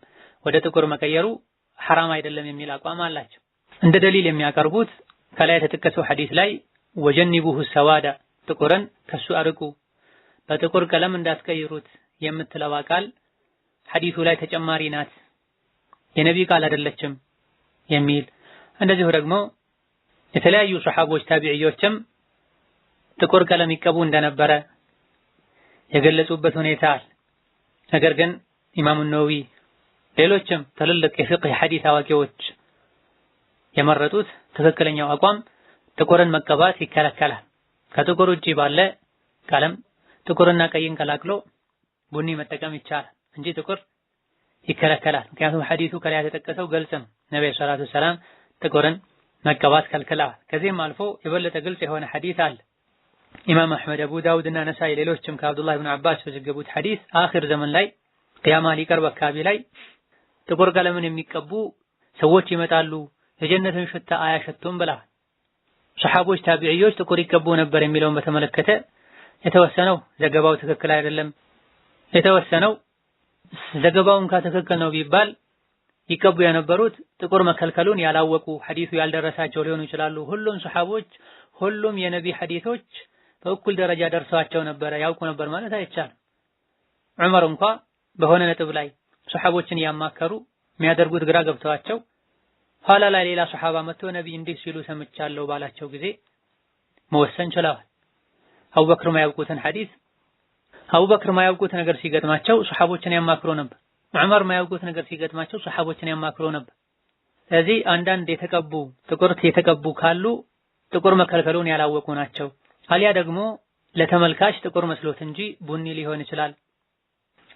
ወደ ጥቁር መቀየሩ ሐራም አይደለም የሚል አቋም አላቸው። እንደ ደሊል የሚያቀርቡት ከላይ የተጠቀሰው ሐዲስ ላይ ወጀኒቡሁ ሰዋዳ ጥቁርን ከሱ አርቁ፣ በጥቁር ቀለም እንዳትቀይሩት የምትለዋ ቃል ሐዲሱ ላይ ተጨማሪ ናት፣ የነቢ ቃል አይደለችም የሚል እንደዚሁ ደግሞ የተለያዩ ሱሐቦች ታቢዒዮችም ጥቁር ቀለም ይቀቡ እንደነበረ የገለጹበት ሁኔታ አለ። ነገር ግን ኢማሙ ነወዊ ሌሎችም ትልልቅ የፊቅህ ሐዲስ አዋቂዎች የመረጡት ትክክለኛው አቋም ጥቁርን መቀባት ይከለከላል። ከጥቁር ውጪ ባለ ቀለም ጥቁርና ቀይን ቀላቅሎ ቡኒ መጠቀም ይቻላል እንጂ ጥቁር ይከለከላል። ምክንያቱም ሐዲሱ ከላይ የተጠቀሰው ግልጽ ነው። ነብዩ ሰለላሁ ዐለይሂ ወሰለም ጥቁርን መቀባት ከልክለዋል። ከዚህም አልፎ የበለጠ ግልጽ የሆነ ሐዲስ አለ። ኢማም አሕመድ፣ አቡ ዳውድ እና ነሳኢ ሌሎችም ከአብዱላህ ኢብኑ አባስ በዘገቡት ሐዲስ አኺር ዘመን ላይ ቂያማ ሊቀርብ አካባቢ ላይ ጥቁር ቀለምን የሚቀቡ ሰዎች ይመጣሉ፣ የጀነትን ሽታ አያሸቱም ብለዋል። ሰሐቦች ታቢዒዮች ጥቁር ይቀቡ ነበር የሚለውን በተመለከተ የተወሰነው ዘገባው ትክክል አይደለም፣ የተወሰነው ዘገባውን ከትክክል ነው ቢባል ይቀቡ የነበሩት ጥቁር መከልከሉን ያላወቁ ሐዲሱ ያልደረሳቸው ሊሆኑ ይችላሉ። ሁሉም ሰሐቦች ሁሉም የነቢ ሐዲሶች በእኩል ደረጃ ደርሰዋቸው ነበረ ያውቁ ነበር ማለት አይቻልም። ዑመር እንኳ በሆነ ነጥብ ላይ ሰሐቦችን ያማከሩ የሚያደርጉት ግራ ገብተዋቸው ኋላ ላይ ሌላ ሰሐባ መጥቶ ነቢ እንዲህ ሲሉ ሰምቻለሁ ባላቸው ጊዜ መወሰን ችለዋል። አቡበክር ማያውቁትን ሐዲስ አቡበክር ማያውቁት ነገር ሲገጥማቸው ሰሐቦችን ያማክሩ ነበር። ዑመር ማያውቁት ነገር ሲገጥማቸው ሰሐቦችን ያማክሩ ነበር። ስለዚህ አንዳንድ የተቀቡ ጥቁር የተቀቡ ካሉ ጥቁር መከልከሉን ያላወቁ ናቸው። አሊያ ደግሞ ለተመልካች ጥቁር መስሎት እንጂ ቡኒ ሊሆን ይችላል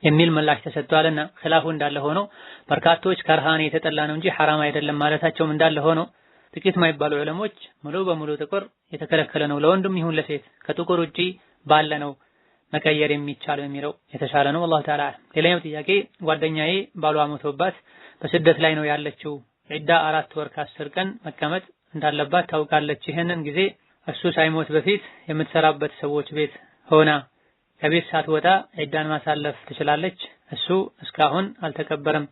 የሚል ምላሽ ተሰጥቷልና ኺላፉ እንዳለ ሆኖ በርካቶች ከርሃን የተጠላ ነው እንጂ ሐራም አይደለም ማለታቸውም እንዳለ ሆኖ ጥቂት ማይባሉ ዑለሞች ሙሉ በሙሉ ጥቁር የተከለከለ ነው ለወንድም ይሁን ለሴት ከጥቁር ውጪ ባለ ነው መቀየር የሚቻለው የሚለው የተሻለ ነው። والله تعالى ሌላኛው ጥያቄ ጓደኛዬ ባሏ ሞቶባት በስደት ላይ ነው ያለችው። ዒዳ 4 ወር ከ10 ቀን መቀመጥ እንዳለባት ታውቃለች። ይሄንን ጊዜ እሱ ሳይሞት በፊት የምትሰራበት ሰዎች ቤት ሆና ከቤት ሳትወጣ ዒዳን ማሳለፍ ትችላለች። እሱ እስካሁን አልተቀበረም።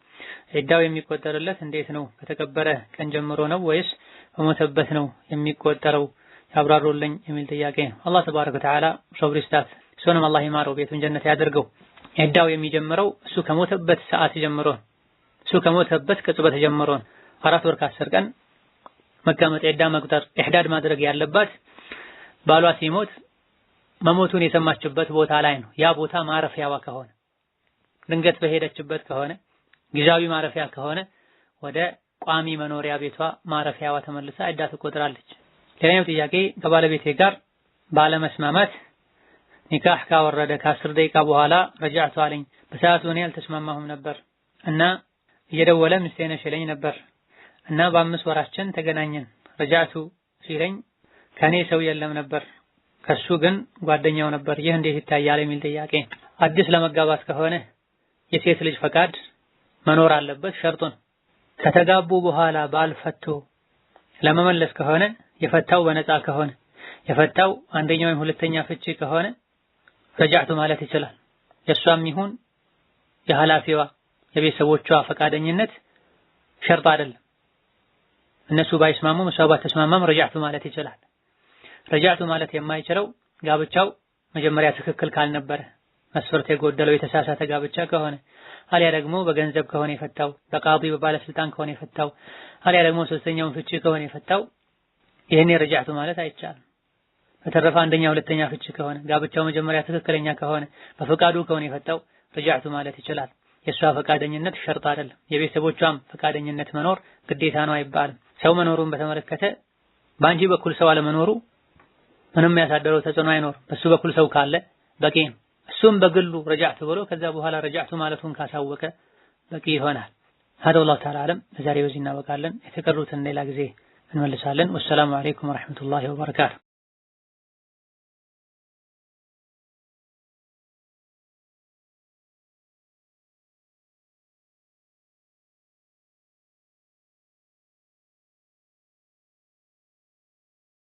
ዒዳው የሚቆጠርለት እንዴት ነው? ከተቀበረ ቀን ጀምሮ ነው ወይስ በሞተበት ነው የሚቆጠረው ያብራሩልኝ የሚል ጥያቄ ነው። አላህ ተባረከ ወተዓላ ሶብር ይስጣት፣ እሱንም አላህ ይማረው፣ ቤቱን ጀነት ያደርገው። ዒዳው የሚጀምረው እሱ ከሞተበት ሰዓት ጀምሮ እሱ ከሞተበት ቅጽበት ጀምሮ 4 ወር ከ10 ቀን መቀመጥ ዒዳ መቁጠር ኢህዳድ ማድረግ ያለባት ባሏ ሲሞት መሞቱን የሰማችበት ቦታ ላይ ነው። ያ ቦታ ማረፊያዋ ከሆነ ድንገት በሄደችበት ከሆነ ጊዜያዊ ማረፊያ ከሆነ ወደ ቋሚ መኖሪያ ቤቷ ማረፊያዋ ተመልሳ ዒዳ ትቆጥራለች። ሌላኛው ጥያቄ ከባለቤቴ ጋር ባለመስማማት ኒካህ ካወረደ ከ10 ደቂቃ በኋላ ረጃዕቱ አለኝ። በሰዓቱ እኔ አልተስማማሁም ነበር እና እየደወለ ሚስቴ ነሽ ይለኝ ነበር እና በ5 ወራችን ተገናኘን። ረጃዕቱ ሲለኝ ከኔ ሰው የለም ነበር፣ ከሱ ግን ጓደኛው ነበር። ይህ እንዴት ይታያል የሚል ጥያቄ። አዲስ ለመጋባት ከሆነ የሴት ልጅ ፈቃድ መኖር አለበት፣ ሸርጡ ነው። ከተጋቡ በኋላ ባልፈቶ ለመመለስ ከሆነ የፈታው በነፃ ከሆነ የፈታው አንደኛው ወይም ሁለተኛ ፍቺ ከሆነ ረጃዕቱ ማለት ይችላል። የሷም ይሁን የሐላፊዋ የቤተሰቦቿ ፈቃደኝነት ሸርጥ አይደለም። እነሱ ባይስማሙም እሷ ባትስማማም ረጃዕቱ ማለት ይችላል። ረጃዕቱ ማለት የማይችለው ጋብቻው መጀመሪያ ትክክል ካልነበረ፣ መስፈርት የጎደለው የተሳሳተ ጋብቻ ከሆነ፣ አሊያ ደግሞ በገንዘብ ከሆነ የፈታው፣ በቃዲ በባለስልጣን ከሆነ የፈታው፣ አሊያ ደግሞ ሶስተኛውን ፍቺ ከሆነ የፈታው፣ ይሄኔ ረጃዕቱ ማለት አይቻልም። በተረፈ አንደኛ ሁለተኛ ፍቺ ከሆነ ጋብቻው መጀመሪያ ትክክለኛ ከሆነ በፈቃዱ ከሆነ የፈታው ረጃዕቱ ማለት ይችላል። የሷ ፈቃደኝነት ሸርጥ አይደለም። የቤተሰቦቿም ፈቃደኝነት መኖር ግዴታ ነው አይባልም። ሰው መኖሩን በተመለከተ በአንቺ በኩል ሰው አለመኖሩ ምንም ያሳደረው ተጽዕኖ አይኖርም። በሱ በኩል ሰው ካለ በቂ ነው። እሱም በግሉ ረጃዕቱ ብሎ ከዛ በኋላ ረጃዕቱ ማለቱን ካሳወቀ በቂ ይሆናል። هذا والله تعالى أعلم። በዛሬው በዚህ እናበቃለን። የተቀሩትን ሌላ ጊዜ እንመልሳለን። ወሰላሙ አለይኩም ወራህመቱላሂ ወበረካቱ።